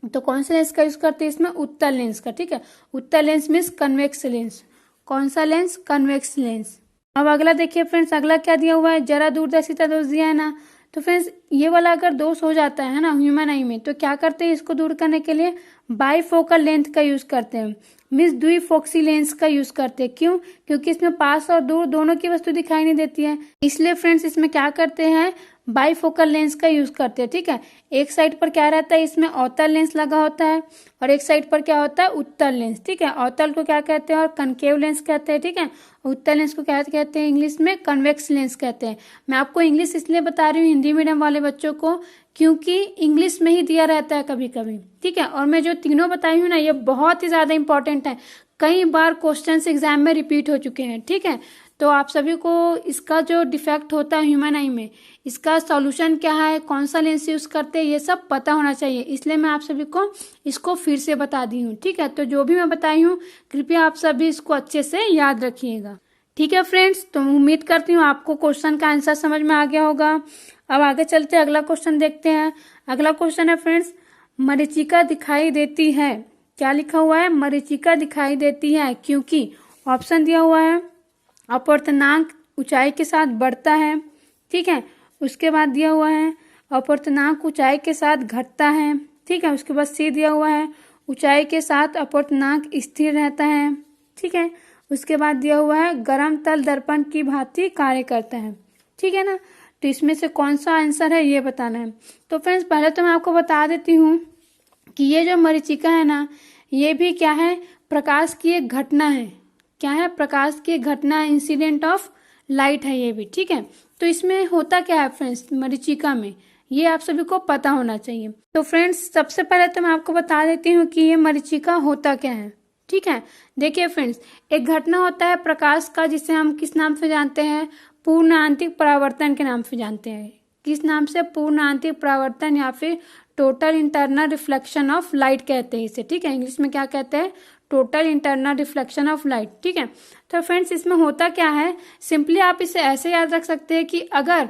तो कौन से लेंस का यूज करते हैं इसमें, उत्तल लेंस का। ठीक है, उत्तल लेंस मीन्स कन्वेक्स लेंस। कौन सा लेंस, कन्वेक्स लेंस। अब अगला देखिए फ्रेंड्स, अगला क्या दिया हुआ है, जरा दूरदर्शिता दोष दिया है ना। तो फ्रेंड्स ये वाला अगर दोष हो जाता है ना ह्यूमन आई में, तो क्या करते हैं, इसको दूर करने के लिए बाईफोकल लेंथ का यूज करते हैं, मीन्स द्विफोक्सी लेंस का यूज करते हैं। क्यों, क्योंकि इसमें पास और दूर दोनों की वस्तु दिखाई नहीं देती है, इसलिए फ्रेंड्स इसमें क्या करते हैं, बाईफोकल लेंस का यूज करते हैं। ठीक है, एक साइड पर क्या रहता है, इसमें अवतल लेंस लगा होता है और एक साइड पर क्या होता है, उत्तल लेंस। ठीक है, अवतल को क्या कहते हैं और कनकेव लेंस कहते हैं। ठीक है, उत्तल लेंस को क्या कहते हैं, इंग्लिश में कन्वेक्स लेंस कहते हैं। मैं आपको इंग्लिश इसलिए बता रही हूँ हिंदी मीडियम वाले बच्चों को, क्योंकि इंग्लिश में ही दिया रहता है कभी कभी। ठीक है, और मैं जो तीनों बताई हूँ ना ये बहुत ही ज्यादा इंपॉर्टेंट है, कई बार क्वेश्चन एग्जाम में रिपीट हो चुके हैं। ठीक है, तो आप सभी को इसका जो डिफेक्ट होता है ह्यूमन आई में, इसका सॉल्यूशन क्या है, कौन सा लेंस यूज करते हैं, ये सब पता होना चाहिए, इसलिए मैं आप सभी को इसको फिर से बता दी हूँ। ठीक है, तो जो भी मैं बताई हूँ कृपया आप सभी इसको अच्छे से याद रखिएगा। ठीक है फ्रेंड्स, तो उम्मीद करती हूँ आपको क्वेश्चन का आंसर समझ में आ गया होगा। अब आगे चलते अगला क्वेश्चन देखते हैं। अगला क्वेश्चन है फ्रेंड्स, मरीचिका दिखाई देती है। क्या लिखा हुआ है, मरीचिका दिखाई देती है, क्योंकि ऑप्शन दिया हुआ है अपवर्तनांक ऊंचाई के साथ बढ़ता है। ठीक है, उसके बाद दिया हुआ है अपवर्तनांक ऊंचाई के साथ घटता है। ठीक है, उसके बाद सी दिया हुआ है ऊंचाई के साथ अपवर्तनांक स्थिर रहता है। ठीक है, उसके बाद दिया हुआ है गर्म तल दर्पण की भांति कार्य करता है। ठीक है ना, तो इसमें से कौन सा आंसर है ये बताना है। तो फ्रेंड्स पहले तो मैं आपको बता देती हूँ कि ये जो मरीचिका है ना, ये भी क्या है, प्रकाश की एक घटना है। क्या है, प्रकाश की एक घटना है, इंसिडेंट ऑफ लाइट है ये भी। ठीक है, तो इसमें होता क्या है फ्रेंड्स मरीचिका में, ये आप सभी को पता होना चाहिए। तो फ्रेंड्स सबसे पहले तो मैं आपको बता देती हूँ कि ये मरीचिका होता क्या है। ठीक है, देखिए फ्रेंड्स, एक घटना होता है प्रकाश का, जिसे हम किस नाम से जानते हैं, पूर्ण आंतरिक परावर्तन के नाम से जानते हैं। किस नाम से, पूर्ण आंतरिक परावर्तन या फिर total internal reflection of light कहते हैं इसे। ठीक है, इंग्लिश में क्या कहते हैं, total internal reflection of light. ठीक है, तो फ्रेंड्स इसमें होता क्या है, सिंपली आप इसे ऐसे याद रख सकते हैं कि अगर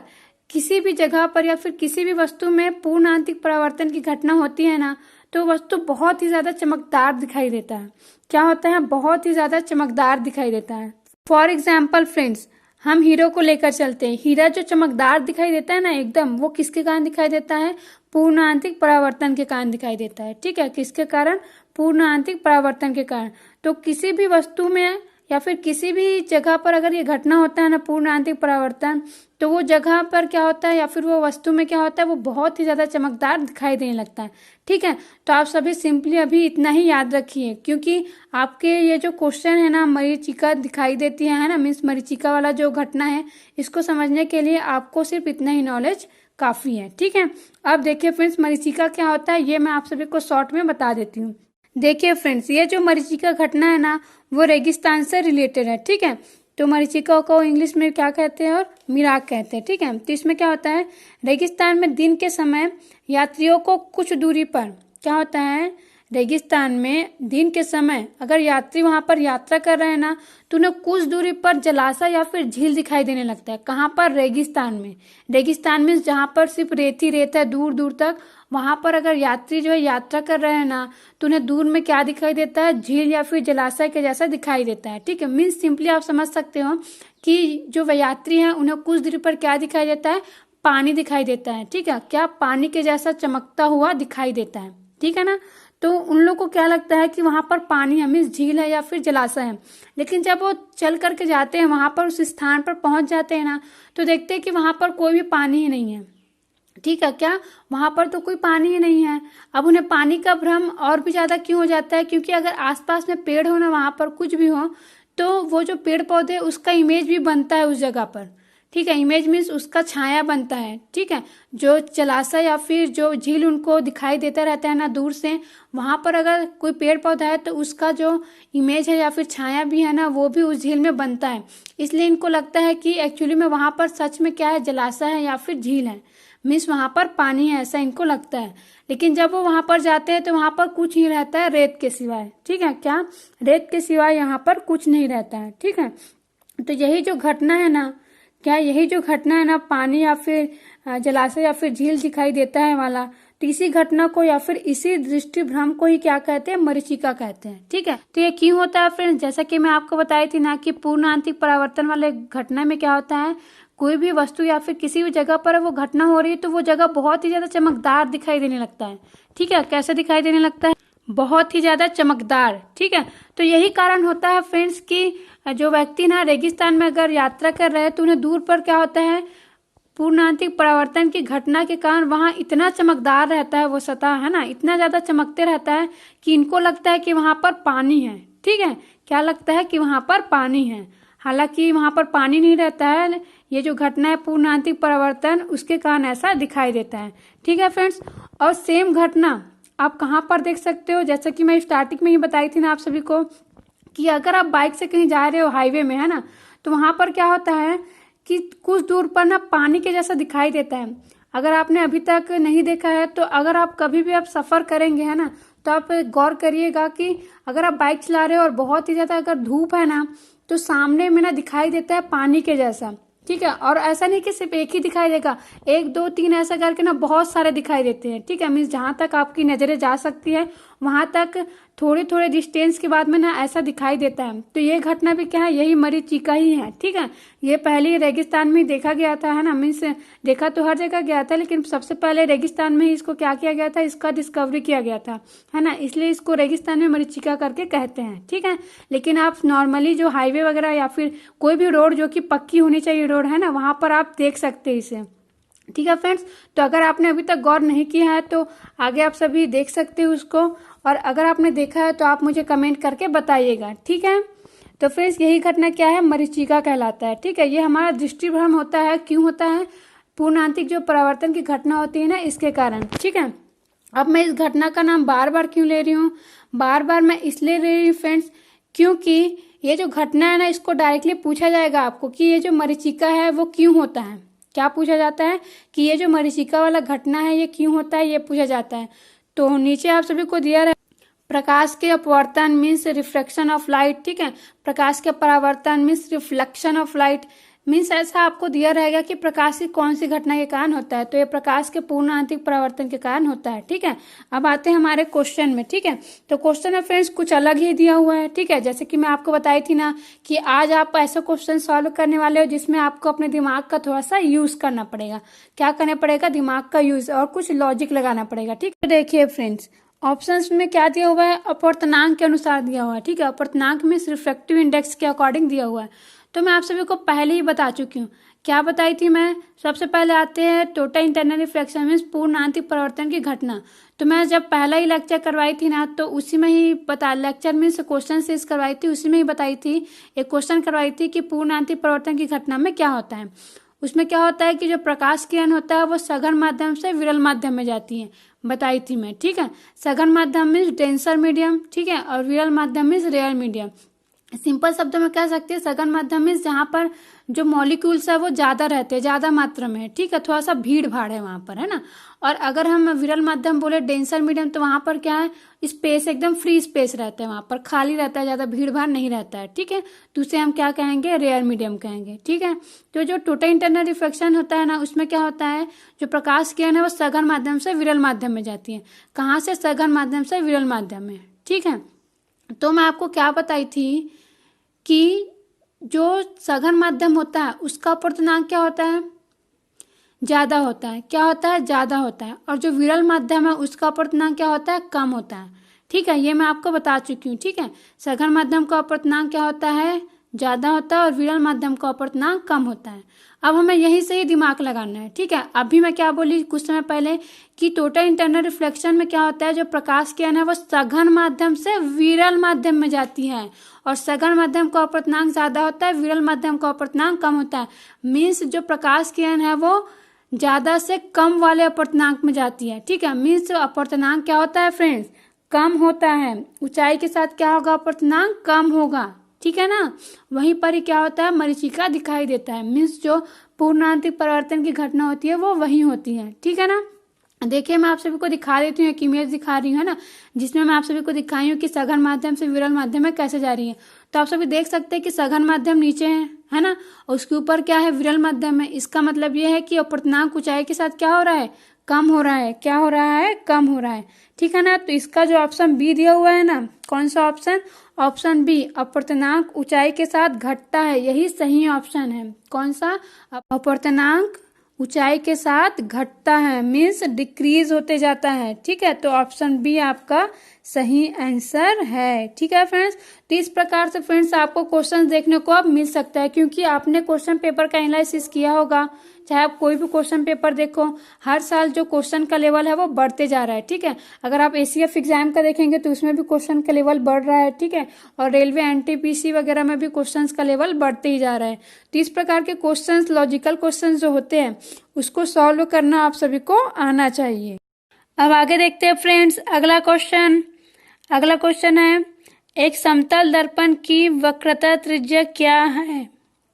किसी भी जगह पर या फिर किसी भी वस्तु में पूर्ण आंतरिक परावर्तन की घटना होती है ना, तो वस्तु बहुत ही ज्यादा चमकदार दिखाई देता है। क्या होता है, बहुत ही ज्यादा चमकदार दिखाई देता है। फॉर एग्जाम्पल फ्रेंड्स, हम हीरो को लेकर चलते हैं। हीरा जो चमकदार दिखाई देता है ना एकदम, वो किसके कारण दिखाई देता है, पूर्ण आंतरिक परावर्तन के कारण दिखाई देता है। ठीक है, किसके कारण, पूर्ण आंतरिक परावर्तन के कारण। तो किसी भी वस्तु में या फिर किसी भी जगह पर अगर ये घटना होता है ना, पूर्ण आंतरिक परावर्तन, तो वो जगह पर क्या होता है या फिर वो वस्तु में क्या होता है, वो बहुत ही ज्यादा चमकदार दिखाई देने लगता है। ठीक है, तो आप सभी सिंपली अभी इतना ही याद रखिए, क्योंकि आपके ये जो क्वेश्चन है ना, मरीचिका दिखाई देती है ना, मीन्स मरीचिका वाला जो घटना है, इसको समझने के लिए आपको सिर्फ इतना ही नॉलेज काफी है। ठीक है, अब देखिए फ्रेंड्स मरीचिका क्या होता है, ये मैं आप सभी को शॉर्ट में बता देती हूँ। देखिए फ्रेंड्स, ये जो मरीचिका घटना है ना, वो रेगिस्तान से रिलेटेड है। ठीक है, तो मरीचिका को इंग्लिश में क्या कहते हैं, और मिराक कहते हैं। ठीक है, तो इसमें क्या होता है, रेगिस्तान में दिन के समय यात्रियों को कुछ दूरी पर, क्या होता है, रेगिस्तान में दिन के समय अगर यात्री वहां पर यात्रा कर रहे हैं ना, तो उन्हें कुछ दूरी पर जलाशय या फिर झील दिखाई देने लगता है। कहाँ पर, रेगिस्तान में। रेगिस्तान में जहाँ पर सिर्फ रेत ही रेत है दूर दूर तक, वहां पर अगर यात्री जो है यात्रा कर रहे हैं ना, तो उन्हें दूर में क्या दिखाई देता है, झील या फिर जलाशय के जैसा दिखाई देता है। ठीक है, मीन्स सिंपली आप समझ सकते हो कि जो यात्री हैं उन्हें कुछ दूरी पर क्या दिखाई देता है, पानी दिखाई देता है। ठीक है, क्या, पानी के जैसा चमकता हुआ दिखाई देता है। ठीक है ना, तो उन लोगों को क्या लगता है कि वहां पर पानी है, मीन्स झील है या फिर जलाशय है। लेकिन जब वो चल करके जाते हैं वहां पर, उस स्थान पर पहुंच जाते हैं ना, तो देखते हैं कि वहां पर कोई भी पानी ही नहीं है। ठीक है, क्या, वहां पर तो कोई पानी ही नहीं है। अब उन्हें पानी का भ्रम और भी ज्यादा क्यों हो जाता है, क्योंकि अगर आसपास में पेड़ हो ना, वहां पर कुछ भी हो, तो वो जो पेड़ पौधे उसका इमेज भी बनता है उस जगह पर। ठीक है, इमेज मीन्स उसका छाया बनता है। ठीक है, जो जलाशय या फिर जो झील उनको दिखाई देता रहता है ना दूर से, वहां पर अगर कोई पेड़ पौधा है तो उसका जो इमेज है या फिर छाया भी है ना, वो भी उस झील में बनता है। इसलिए इनको लगता है कि एक्चुअली में वहां पर सच में क्या है, जलाशय है या फिर झील है, मीन्स वहां पर पानी है, ऐसा इनको लगता है। लेकिन जब वो वहां पर जाते हैं तो वहां पर कुछ नहीं रहता है रेत के सिवाय। ठीक है, क्या, रेत के सिवाय यहाँ पर कुछ नहीं रहता है। ठीक है, तो यही जो घटना है ना, क्या, यही जो घटना है ना, पानी या फिर जलाशय या फिर झील दिखाई देता है वाला, तो इसी घटना को या फिर इसी दृष्टि भ्रम को ही क्या कहते हैं, मरीचिका कहते हैं। ठीक है, तो ये क्यों होता है फ्रेंड्स, जैसा कि मैं आपको बताई थी ना कि पूर्ण आंतरिक परावर्तन वाले घटना में क्या होता है, कोई भी वस्तु या फिर किसी भी जगह पर वो घटना हो रही है तो वो जगह बहुत ही ज्यादा चमकदार दिखाई देने लगता है। ठीक है, कैसे दिखाई देने लगता है, बहुत ही ज्यादा चमकदार। ठीक है, तो यही कारण होता है फ्रेंड्स कि जो व्यक्ति ना रेगिस्तान में अगर यात्रा कर रहे हैं तो उन्हें दूर पर क्या होता है, पूर्ण आंतरिक परावर्तन की घटना के कारण वहां इतना चमकदार रहता है वो सतह है ना, इतना ज्यादा चमकते रहता है कि इनको लगता है कि वहां पर पानी है। ठीक है, क्या लगता है कि वहां पर पानी है, हालांकि वहां पर पानी नहीं रहता है। ये जो घटना है पूर्ण आंतरिक परावर्तन, उसके कारण ऐसा दिखाई देता है। ठीक है फ्रेंड्स, और सेम घटना आप कहाँ पर देख सकते हो, जैसा कि मैं स्टार्टिंग में ही बताई थी ना आप सभी को, कि अगर आप बाइक से कहीं जा रहे हो हाईवे में है ना, तो वहां पर क्या होता है कि कुछ दूर पर ना पानी के जैसा दिखाई देता है। अगर आपने अभी तक नहीं देखा है तो अगर आप कभी भी आप सफर करेंगे है ना, तो आप गौर करिएगा कि अगर आप बाइक चला रहे हो और बहुत ही ज्यादा अगर धूप है ना, तो सामने में ना दिखाई देता है पानी के जैसा। ठीक है, और ऐसा नहीं कि सिर्फ एक ही दिखाई देगा, 1 2 3 ऐसा करके ना बहुत सारे दिखाई देते हैं। ठीक है, मीन्स जहां तक आपकी नजरें जा सकती है वहां तक थोड़ी थोड़ी डिस्टेंस के बाद में ना ऐसा दिखाई देता है। तो ये घटना भी क्या है, यही मरीचिका ही है। ठीक है, ये पहले रेगिस्तान में देखा गया था, है ना। मीन्स देखा तो हर जगह गया था, लेकिन सबसे पहले रेगिस्तान में ही इसको क्या किया गया था, इसका डिस्कवरी किया गया था, है ना। इसलिए इसको रेगिस्तान में मरीचिका करके कहते हैं। ठीक है, लेकिन आप नॉर्मली जो हाईवे वगैरह या फिर कोई भी रोड जो कि पक्की होनी चाहिए रोड, है ना, वहां पर आप देख सकते हैं इसे। ठीक है फ्रेंड्स, तो अगर आपने अभी तक गौर नहीं किया है तो आगे आप सभी देख सकते हो उसको, और अगर आपने देखा है तो आप मुझे कमेंट करके बताइएगा। ठीक है, तो फ्रेंड्स यही घटना क्या है, मरीचिका कहलाता है। ठीक है, ये हमारा दृष्टिभ्रम होता है। क्यों होता है, पूर्णांतिक जो परावर्तन की घटना होती है ना, इसके कारण। ठीक है, अब मैं इस घटना का नाम बार बार क्यों ले रही हूँ, बार बार मैं इसलिए ले रही हूँ फ्रेंड्स, क्योंकि ये जो घटना है ना, इसको डायरेक्टली पूछा जाएगा आपको कि ये जो मरीचिका है वो क्यों होता है। क्या पूछा जाता है कि ये जो मरीचिका वाला घटना है ये क्यों होता है, ये पूछा जाता है। तो नीचे आप सभी को दिया रहा, प्रकाश के अपवर्तन मीन्स रिफ्लेक्शन ऑफ लाइट। ठीक है, प्रकाश के परावर्तन means reflection of light. Means ऐसा आपको दिया रहेगा कि प्रकाश की कौन सी घटना के कारण होता है, तो ये प्रकाश के पूर्णांतिक परावर्तन के कारण होता है। ठीक है, अब आते हैं हमारे क्वेश्चन में। ठीक है, तो क्वेश्चन में फ्रेंड्स कुछ अलग ही दिया हुआ है। ठीक है, जैसे कि मैं आपको बताई थी ना कि आज आप ऐसा क्वेश्चन सॉल्व करने वाले हो जिसमें आपको अपने दिमाग का थोड़ा सा यूज करना पड़ेगा। क्या करना पड़ेगा, दिमाग का यूज, और कुछ लॉजिक लगाना पड़ेगा। ठीक है, देखिए फ्रेंड्स ऑप्शंस में क्या दिया हुआ है, अपवर्तनांक के अनुसार दिया हुआ है। ठीक है, अपवर्तनांक में रिफ्रैक्टिव इंडेक्स के अकॉर्डिंग दिया हुआ है। तो मैं आप सभी को पहले ही बता चुकी हूँ। क्या बताई थी मैं, सबसे पहले आते हैं टोटल इंटरनल रिफ्लेक्शन मीन्स पूर्णांतिक परावर्तन की घटना। तो मैं जब पहला ही लेक्चर करवाई थी ना, तो उसी में ही बता, लेक्चर मीन्स क्वेश्चन सीरीज करवाई थी, उसी में ही बताई थी, एक क्वेश्चन करवाई थी कि पूर्णांतिक परावर्तन की घटना में क्या होता है। उसमें क्या होता है कि जो प्रकाश किरण होता है वो सघन माध्यम से विरल माध्यम में जाती है, बताई थी मैं। ठीक है, सघन माध्यम मीन्स डेंसर मीडियम। ठीक है, और विरल माध्यम मीन्स रेयर मीडियम। सिंपल शब्दों में कह सकते हैं सघन माध्यम मीन्स जहाँ पर जो मॉलिक्यूल्स है वो ज्यादा रहते हैं, ज्यादा मात्रा में है। ठीक है, थोड़ा सा भीड़ भाड़ है वहां पर, है ना। और अगर हम विरल माध्यम बोले, डेंसर मीडियम, तो वहां पर क्या है, स्पेस एकदम फ्री स्पेस रहता है, वहां पर खाली रहता है, ज्यादा भीड़ भाड़ नहीं रहता है। ठीक है, तो उसे हम क्या कहेंगे, रेयर मीडियम कहेंगे। ठीक है, तो जो टोटल इंटरनल रिफ्लेक्शन होता है ना, उसमें क्या होता है, जो प्रकाश किरण है वो सघन माध्यम से विरल माध्यम में जाती है। कहाँ से, सघन माध्यम से विरल माध्यम में। ठीक है, तो मैं आपको क्या बताई थी कि जो सघन माध्यम होता है उसका अपवर्तनांक क्या होता है, ज्यादा होता है। क्या होता है, ज्यादा होता है। और जो विरल माध्यम है उसका अपवर्तनांक क्या होता है, कम होता है। ठीक है, ये मैं आपको बता चुकी हूँ। ठीक है, सघन माध्यम का अपवर्तनांक क्या होता है, ज्यादा होता है, और विरल माध्यम का अपवर्तनांक कम होता है। अब हमें यहीं से ही दिमाग लगाना है। ठीक है, अभी मैं क्या बोली कुछ समय पहले कि टोटल इंटरनल रिफ्लेक्शन में क्या होता है, जो प्रकाश किरण है वो सघन माध्यम से विरल माध्यम में जाती है, और सघन माध्यम का अपवर्तनांक ज्यादा होता है, विरल माध्यम का अपवर्तनांक कम होता है। मीन्स जो प्रकाश किरण है वो ज्यादा से कम वाले अपवर्तनांक में जाती है। ठीक है, मीन्स अपवर्तनांक क्या होता है फ्रेंड्स, कम होता है। ऊंचाई के साथ क्या होगा, अपवर्तनांक कम होगा। ठीक है ना, वहीं पर ही क्या होता है, मरीचिका दिखाई देता है। मीन्स जो पूर्णांतिक परावर्तन की घटना होती है वो वही होती है। ठीक है ना, देखिए मैं आप सभी को दिखा देती हूँ, एक इमेज दिखा रही हूँ, है ना, जिसमें मैं आप सभी को दिखाई हूँ कि सघन माध्यम से विरल माध्यम में कैसे जा रही है। तो आप सभी देख सकते हैं कि सघन माध्यम नीचे है ना, और उसके ऊपर क्या है, विरल माध्यम है। इसका मतलब ये है कि अपवर्तनांक ऊंचाई के साथ क्या हो रहा है, कम हो रहा है। क्या हो रहा है, कम हो रहा है। ठीक है ना, तो इसका जो ऑप्शन बी दिया हुआ है ना, कौन सा ऑप्शन, ऑप्शन बी, अपवर्तनांक ऊंचाई के साथ घटता है, यही सही ऑप्शन है। कौन सा, अपवर्तनांक ऊंचाई के साथ घटता है, मीन्स डिक्रीज होते जाता है। ठीक है, तो ऑप्शन बी आपका सही आंसर है। ठीक है फ्रेंड्स, तो इस प्रकार से फ्रेंड्स आपको क्वेश्चन देखने को अब मिल सकता है, क्योंकि आपने क्वेश्चन पेपर का एनालिसिस किया होगा। चाहे आप कोई भी क्वेश्चन पेपर देखो, हर साल जो क्वेश्चन का लेवल है वो बढ़ते जा रहा है। ठीक है, अगर आप एसीएफ एग्जाम का देखेंगे तो उसमें भी क्वेश्चन का लेवल बढ़ रहा है। ठीक है, और रेलवे एनटीपीसी वगैरह में भी क्वेश्चन का लेवल बढ़ते ही जा रहा है। तो इस प्रकार के क्वेश्चन, लॉजिकल क्वेश्चन जो होते हैं उसको सॉल्व करना आप सभी को आना चाहिए। अब आगे देखते हैं फ्रेंड्स अगला क्वेश्चन। अगला क्वेश्चन है, एक समतल दर्पण की वक्रता त्रिज्या क्या है।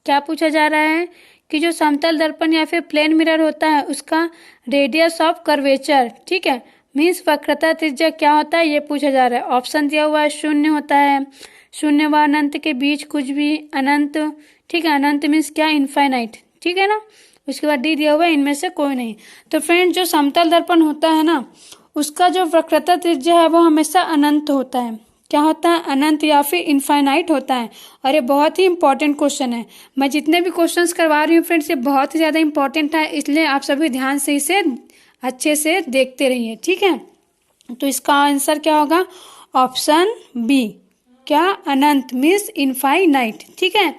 क्या पूछा जा रहा है कि जो समतल दर्पण या फिर प्लेन मिरर होता है उसका रेडियस ऑफ कर्वेचर, ठीक है, मीन्स वक्रता त्रिज्या क्या होता है, ये पूछा जा रहा है। ऑप्शन दिया हुआ है, शून्य होता है, शून्य व अनंत के बीच कुछ भी, अनंत, ठीक है, अनंत मीन्स क्या, इनफाइनाइट। ठीक है ना, उसके बाद डी दिया हुआ है, इनमें से कोई नहीं। तो फ्रेंड जो समतल दर्पण होता है ना उसका जो वक्रता त्रिज्या है वो हमेशा अनंत होता है। क्या होता है? अनंत या फिर इनफाइनाइट होता है। और ये बहुत ही इंपॉर्टेंट क्वेश्चन है। मैं जितने भी क्वेश्चंस करवा रही हूँ फ्रेंड्स, ये बहुत ही ज़्यादा इंपॉर्टेंट है, इसलिए आप सभी ध्यान से इसे अच्छे से देखते रहिए, ठीक है। तो इसका आंसर क्या होगा? Option B. क्या? अनंत मीन्स इनफाइनाइट, ठीक है।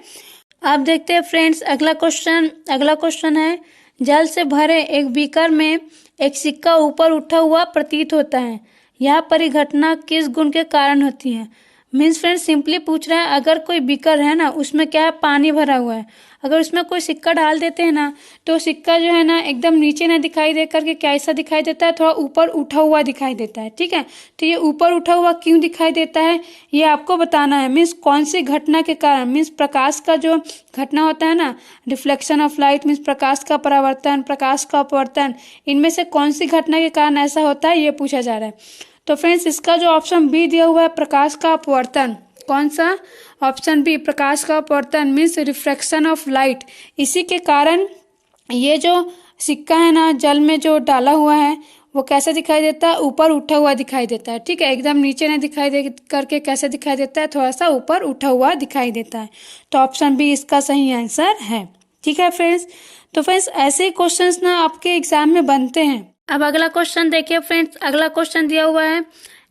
अब देखते हैं फ्रेंड्स अगला क्वेश्चन है, जल से भरे एक बीकर में एक सिक्का ऊपर उठा हुआ प्रतीत होता है, यह परिघटना किस गुण के कारण होती है? मीन्स फ्रेंड्स सिंपली पूछ रहा है, अगर कोई बीकर है ना, उसमें क्या है, पानी भरा हुआ है, अगर उसमें कोई सिक्का डाल देते हैं ना, तो सिक्का जो है ना एकदम नीचे ना दिखाई दे करके कैसा दिखाई देता है, थोड़ा ऊपर उठा हुआ दिखाई देता है, ठीक है। तो ये ऊपर उठा हुआ क्यों दिखाई देता है, ये आपको बताना है। मीन्स कौन सी घटना के कारण, मीन्स प्रकाश का जो घटना होता है ना, रिफ्लेक्शन ऑफ लाइट मीन्स प्रकाश का परावर्तन, प्रकाश का अपवर्तन, इनमें से कौन सी घटना के कारण ऐसा होता है, ये पूछा जा रहा है। तो फ्रेंड्स इसका जो ऑप्शन बी दिया हुआ है, प्रकाश का अपवर्तन, कौन सा? ऑप्शन बी, प्रकाश का अपवर्तन मीन्स रिफ्रैक्शन ऑफ लाइट। इसी के कारण ये जो सिक्का है ना, जल में जो डाला हुआ है, वो कैसे दिखाई देता है? ऊपर उठा हुआ दिखाई देता है, ठीक है। एकदम नीचे नहीं दिखाई दे करके कैसे दिखाई देता है? थोड़ा सा ऊपर उठा हुआ दिखाई देता है। तो ऑप्शन बी इसका सही आंसर है, ठीक है फ्रेंड्स। तो फ्रेंड्स ऐसे ही क्वेश्चंस ना आपके एग्जाम में बनते हैं। अब अगला क्वेश्चन देखिए फ्रेंड्स, अगला क्वेश्चन दिया हुआ है,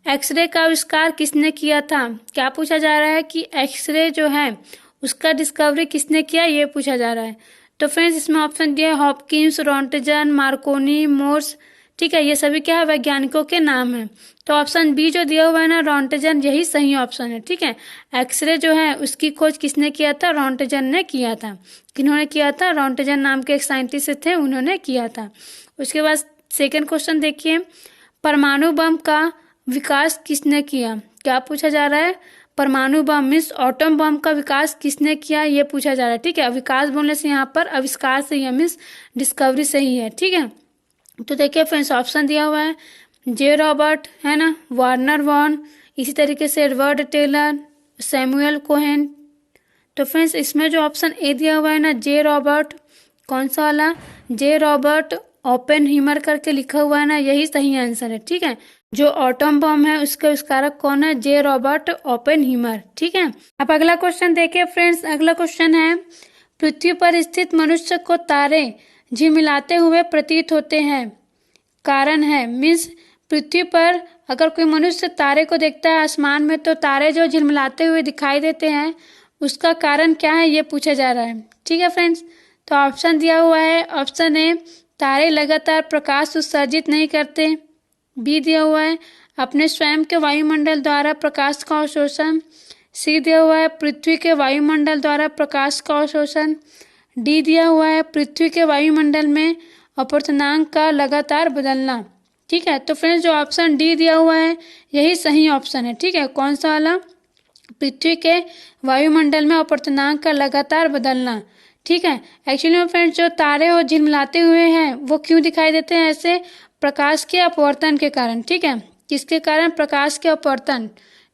एक्सरे का आविष्कार किसने किया था? क्या पूछा जा रहा है कि एक्सरे जो है उसका डिस्कवरी किसने किया, ये पूछा जा रहा है। तो फ्रेंड्स इसमें ऑप्शन दिया है हॉपकिंस, रोंटगन, मार्कोनी, मोर्स, ठीक है। ये सभी क्या है? वैज्ञानिकों के नाम है। तो ऑप्शन बी जो दिया हुआ है ना, रोंटगन, यही सही ऑप्शन है, ठीक है। एक्सरे जो है उसकी खोज किसने किया था? रोंटगन ने किया था। किन्होंने किया था? रोंटगन नाम के एक साइंटिस्ट थे, उन्होंने किया था। उसके बाद सेकेंड क्वेश्चन देखिए, परमाणु बम का विकास किसने किया? क्या पूछा जा रहा है? परमाणु बम मीन्स एटम बम का विकास किसने किया, ये पूछा जा रहा है, ठीक है। विकास बोलने से यहाँ पर आविष्कार से ही मीन्स डिस्कवरी से ही है, ठीक है। तो देखिए फ्रेंड्स ऑप्शन दिया हुआ है, जे रॉबर्ट है ना, वार्नर वॉन, इसी तरीके से एडवर्ड टेलर, सैमुअल कोहेन। तो फ्रेंड्स इसमें जो ऑप्शन ए दिया हुआ है ना, जे रॉबर्ट, कौन सा वाला? जे रॉबर्ट ओपेनहीमर करके लिखा हुआ है ना, यही सही आंसर है, ठीक है। जो एटम बम है उसका आविष्कारक कौन है? जे रॉबर्ट ओपेनहीमर, ठीक है। अब अगला क्वेश्चन देखिए फ्रेंड्स, अगला क्वेश्चन है, पृथ्वी पर स्थित मनुष्य को तारे झिलमिलाते हुए प्रतीत होते हैं, कारण है? मीन्स पृथ्वी पर अगर कोई मनुष्य तारे को देखता है आसमान में, तो तारे जो झिलमिलाते हुए दिखाई देते हैं, उसका कारण क्या है, ये पूछा जा रहा है, ठीक है फ्रेंड्स। तो ऑप्शन दिया हुआ है, ऑप्शन ए, तारे लगातार प्रकाश उत्सर्जित नहीं करते। बी दिया हुआ है, अपने स्वयं के वायुमंडल द्वारा प्रकाश का अवशोषण। सी दिया हुआ है, पृथ्वी के वायुमंडल द्वारा प्रकाश का अवशोषण। डी दिया हुआ है, पृथ्वी के वायुमंडल में अपवर्तनांक का लगातार बदलना, ठीक है। तो फ्रेंड्स जो ऑप्शन डी दिया हुआ है यही सही ऑप्शन है, ठीक है। कौन सा वाला? पृथ्वी के वायुमंडल में अपवर्तनांक का लगातार बदलना, ठीक है। एक्चुअली में फ्रेंड्स जो तारे और झिलमिलाते हुए हैं वो क्यों दिखाई देते हैं ऐसे? प्रकाश के अपवर्तन के कारण, ठीक है। किसके कारण? प्रकाश के अपवर्तन,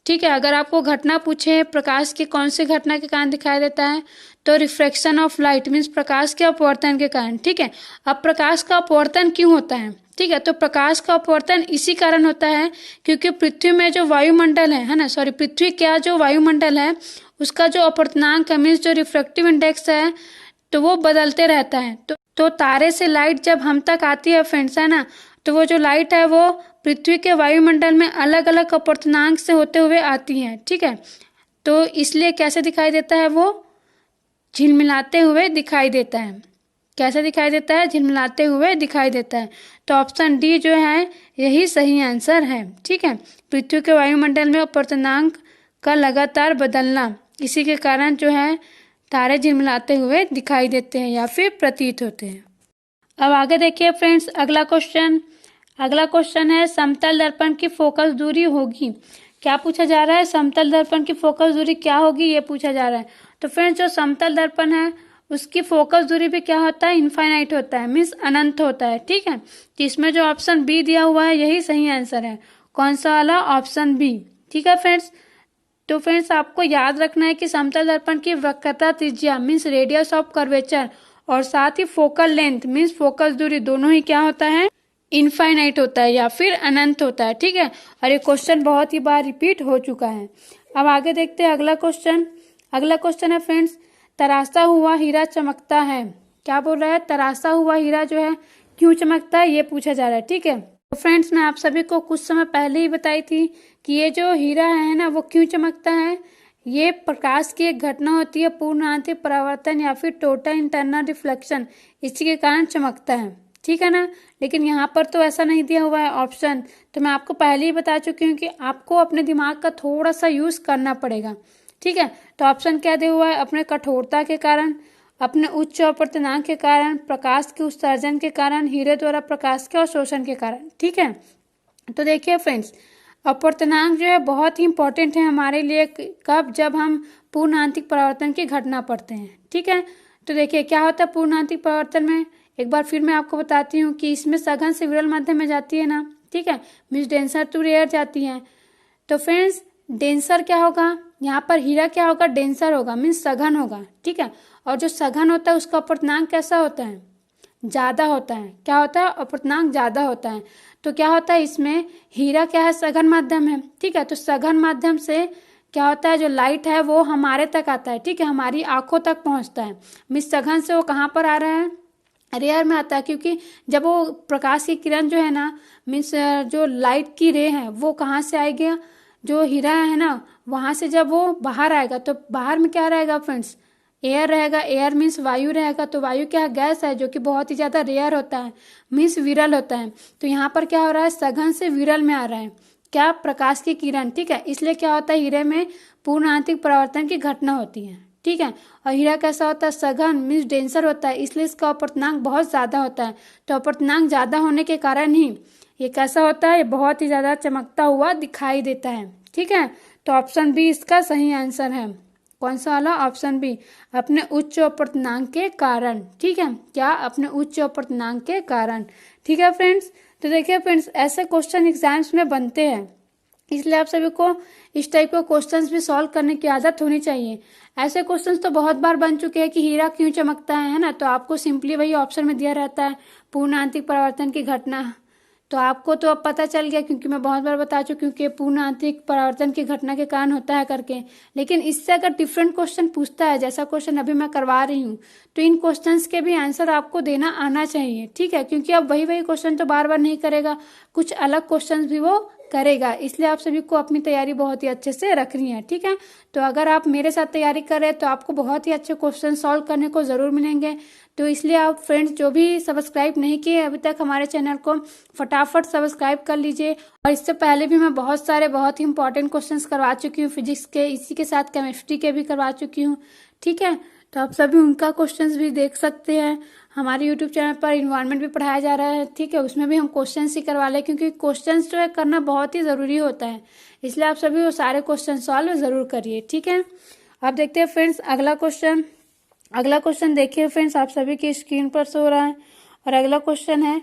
ठीक है। अगर आपको घटना पूछे प्रकाश की कौन सी घटना के कारण दिखाई देता है, तो रिफ्रैक्शन ऑफ लाइट मीन्स प्रकाश के अपवर्तन के कारण, ठीक है। अब प्रकाश का अपवर्तन क्यों होता है, ठीक है। तो प्रकाश का अपवर्तन इसी कारण होता है क्योंकि पृथ्वी में जो वायुमंडल है ना, सॉरी, पृथ्वी का जो वायुमंडल है उसका जो अपवर्तनांक है मीन्स जो रिफ्रैक्टिव इंडेक्स है, तो वो बदलते रहता है। तो तारे से लाइट जब हम तक आती है फ्रेंड्स, है ना, तो वो जो लाइट है वो पृथ्वी के वायुमंडल में अलग अलग अपवर्तनांक से होते हुए आती है, ठीक है। तो इसलिए कैसे दिखाई देता है? वो झिलमिलाते हुए दिखाई देता है। कैसे दिखाई देता है? झिलमिलाते हुए दिखाई देता है। तो ऑप्शन डी जो है यही सही आंसर है, ठीक है। पृथ्वी के वायुमंडल में अपवर्तनांक का लगातार बदलना, इसी के कारण जो है तारे झिलमिलाते हुए दिखाई देते हैं या फिर प्रतीत होते हैं। अब आगे देखिए फ्रेंड्स, अगला क्वेश्चन है, समतल दर्पण की फोकस दूरी होगी। क्या पूछा जा रहा है? समतल दर्पण की फोकस दूरी क्या होगी, ये पूछा जा रहा है। तो फ्रेंड्स जो समतल दर्पण है उसकी फोकस दूरी भी क्या होता है? इनफाइनाइट होता है, मीन्स अनंत होता है, ठीक है। तो इसमें जो ऑप्शन बी दिया हुआ है यही सही आंसर है। कौन सा वाला? ऑप्शन बी, ठीक है फ्रेंड्स। तो फ्रेंड्स आपको याद रखना है कि समतल दर्पण की वक्रता त्रिज्या मीन्स रेडियस ऑफ कर्वेचर और साथ ही फोकल लेंथ मीन्स फोकस दूरी दोनों ही क्या होता है? इनफाइनाइट होता है या फिर अनंत होता है। ठीक है, और ये क्वेश्चन बहुत ही बार रिपीट हो चुका है। अब आगे देखते हैं अगला क्वेश्चन। अगला क्वेश्चन है फ्रेंड्स, तराशा हुआ हीरा चमकता है। क्या बोल रहा है? तराशा हुआ हीरा जो है क्यों चमकता है, ये पूछा जा रहा है। ठीक है, तो फ्रेंड्स मैं आप सभी को कुछ समय पहले ही बताई थी कि ये जो हीरा है ना वो क्यों चमकता है। ये प्रकाश की एक घटना होती है, पूर्ण आंतरिक परावर्तन या फिर टोटल इंटरनल रिफ्लेक्शन, इसी के कारण चमकता है। ठीक है ना, लेकिन यहाँ पर तो ऐसा नहीं दिया हुआ है ऑप्शन, तो मैं आपको पहले ही बता चुकी हूँ कि आपको अपने दिमाग का थोड़ा सा यूज करना पड़ेगा। ठीक है, तो ऑप्शन क्या दिया हुआ है? अपने कठोरता के कारण, अपने उच्च अपवर्तनांक के कारण, प्रकाश के उत्सर्जन के कारण, हीरे द्वारा प्रकाश के अवशोषण के कारण। ठीक है, तो देखिए फ्रेंड्स, अपवर्तनांक जो है बहुत ही इंपॉर्टेंट है हमारे लिए। कब? जब हम पूर्ण आंतरिक परावर्तन की घटना पढ़ते हैं। ठीक है, तो देखिए क्या होता है पूर्ण आंतरिक परावर्तन में, एक बार फिर मैं आपको बताती हूँ कि इसमें सघन से विरल माध्यम में जाती है ना। ठीक है, मीन्स डेंसर टू रेयर जाती है। तो फ्रेंड्स डेंसर क्या होगा यहाँ पर? हीरा क्या होगा? डेंसर होगा, मीन्स सघन होगा। ठीक है, और जो सघन होता है उसका अपवर्तनांक कैसा होता है? ज्यादा होता है। क्या होता है? अपवर्तनांक ज्यादा होता है। तो क्या होता है इसमें? हीरा क्या है? सघन माध्यम है। ठीक है, तो सघन माध्यम से क्या होता है, जो लाइट है वो हमारे तक आता है। ठीक है, हमारी आंखों तक पहुंचता है। मीन्स सघन से वो कहाँ पर आ रहा है? रेयर में आता है, क्योंकि जब वो प्रकाश की किरण जो है ना, मीन्स जो लाइट की रे है वो कहाँ से आएगी? जो हीरा है ना वहां से जब वो बाहर आएगा तो बाहर में क्या रहेगा फ्रेंड्स? एयर रहेगा। एयर मीन्स वायु रहेगा। तो वायु क्या? गैस है, जो कि बहुत ही ज्यादा रेयर होता है, मीन्स विरल होता है। तो यहाँ पर क्या हो रहा है? सघन से विरल में आ रहा है। क्या? प्रकाश की किरण। ठीक है, इसलिए क्या होता है हीरे में पूर्ण आंतरिक परावर्तन की घटना होती है। ठीक है, और हीरा कैसा होता है? सघन, मीन्स डेंसर होता है, इसलिए इसका अपवर्तनांक बहुत ज्यादा होता है। तो अपवर्तनांक ज्यादा होने के कारण ही ये कैसा होता है? ये बहुत ही ज्यादा चमकता हुआ दिखाई देता है। ठीक है, तो ऑप्शन बी इसका सही आंसर है। कौन सा वाला? ऑप्शन बी, अपने उच्च अपवर्तनांक के कारण। ठीक है, क्या? अपने उच्च अपवर्तनांक के कारण। ठीक है फ्रेंड्स, तो देखिए फ्रेंड्स ऐसे क्वेश्चन एग्जाम्स में बनते हैं, इसलिए आप सभी को इस टाइप के क्वेश्चंस भी सॉल्व करने की आदत होनी चाहिए। ऐसे क्वेश्चंस तो बहुत बार बन चुके हैं कि हीरा क्यों चमकता है ना, तो आपको सिंपली वही ऑप्शन में दिया रहता है, पूर्ण आंतरिक परावर्तन की घटना। तो आपको तो अब पता चल गया, क्योंकि मैं बहुत बार बता चुकी हूँ कि पूर्ण आंतरिक परावर्तन की घटना के कारण होता है करके। लेकिन इससे अगर डिफरेंट क्वेश्चन पूछता है, जैसा क्वेश्चन अभी मैं करवा रही हूँ, तो इन क्वेश्चंस के भी आंसर आपको देना आना चाहिए। ठीक है, क्योंकि अब वही वही क्वेश्चन तो बार बार नहीं करेगा, कुछ अलग क्वेश्चन भी वो करेगा। इसलिए आप सभी को अपनी तैयारी बहुत ही अच्छे से रखनी है। ठीक है, तो अगर आप मेरे साथ तैयारी कर रहे हैं तो आपको बहुत ही अच्छे क्वेश्चन सॉल्व करने को जरूर मिलेंगे। तो इसलिए आप फ्रेंड्स जो भी सब्सक्राइब नहीं किए अभी तक हमारे चैनल को, फटाफट सब्सक्राइब कर लीजिए। और इससे पहले भी मैं बहुत सारे बहुत ही इंपॉर्टेंट क्वेश्चंस करवा चुकी हूँ फिजिक्स के, इसी के साथ केमिस्ट्री के भी करवा चुकी हूँ। ठीक है, तो आप सभी उनका क्वेश्चंस भी देख सकते हैं। हमारे यूट्यूब चैनल पर इन्वायरमेंट भी पढ़ाया जा रहा है। ठीक है, उसमें भी हम क्वेश्चंस ही करवा लें, क्योंकि क्वेश्चंस जो है करना बहुत ही ज़रूरी होता है। इसलिए आप सभी वो सारे क्वेश्चन सॉल्व ज़रूर करिए। ठीक है, अब देखते हैं फ्रेंड्स अगला क्वेश्चन। अगला क्वेश्चन देखिए फ्रेंड्स, आप सभी की स्क्रीन पर शो हो रहा है। और अगला क्वेश्चन है,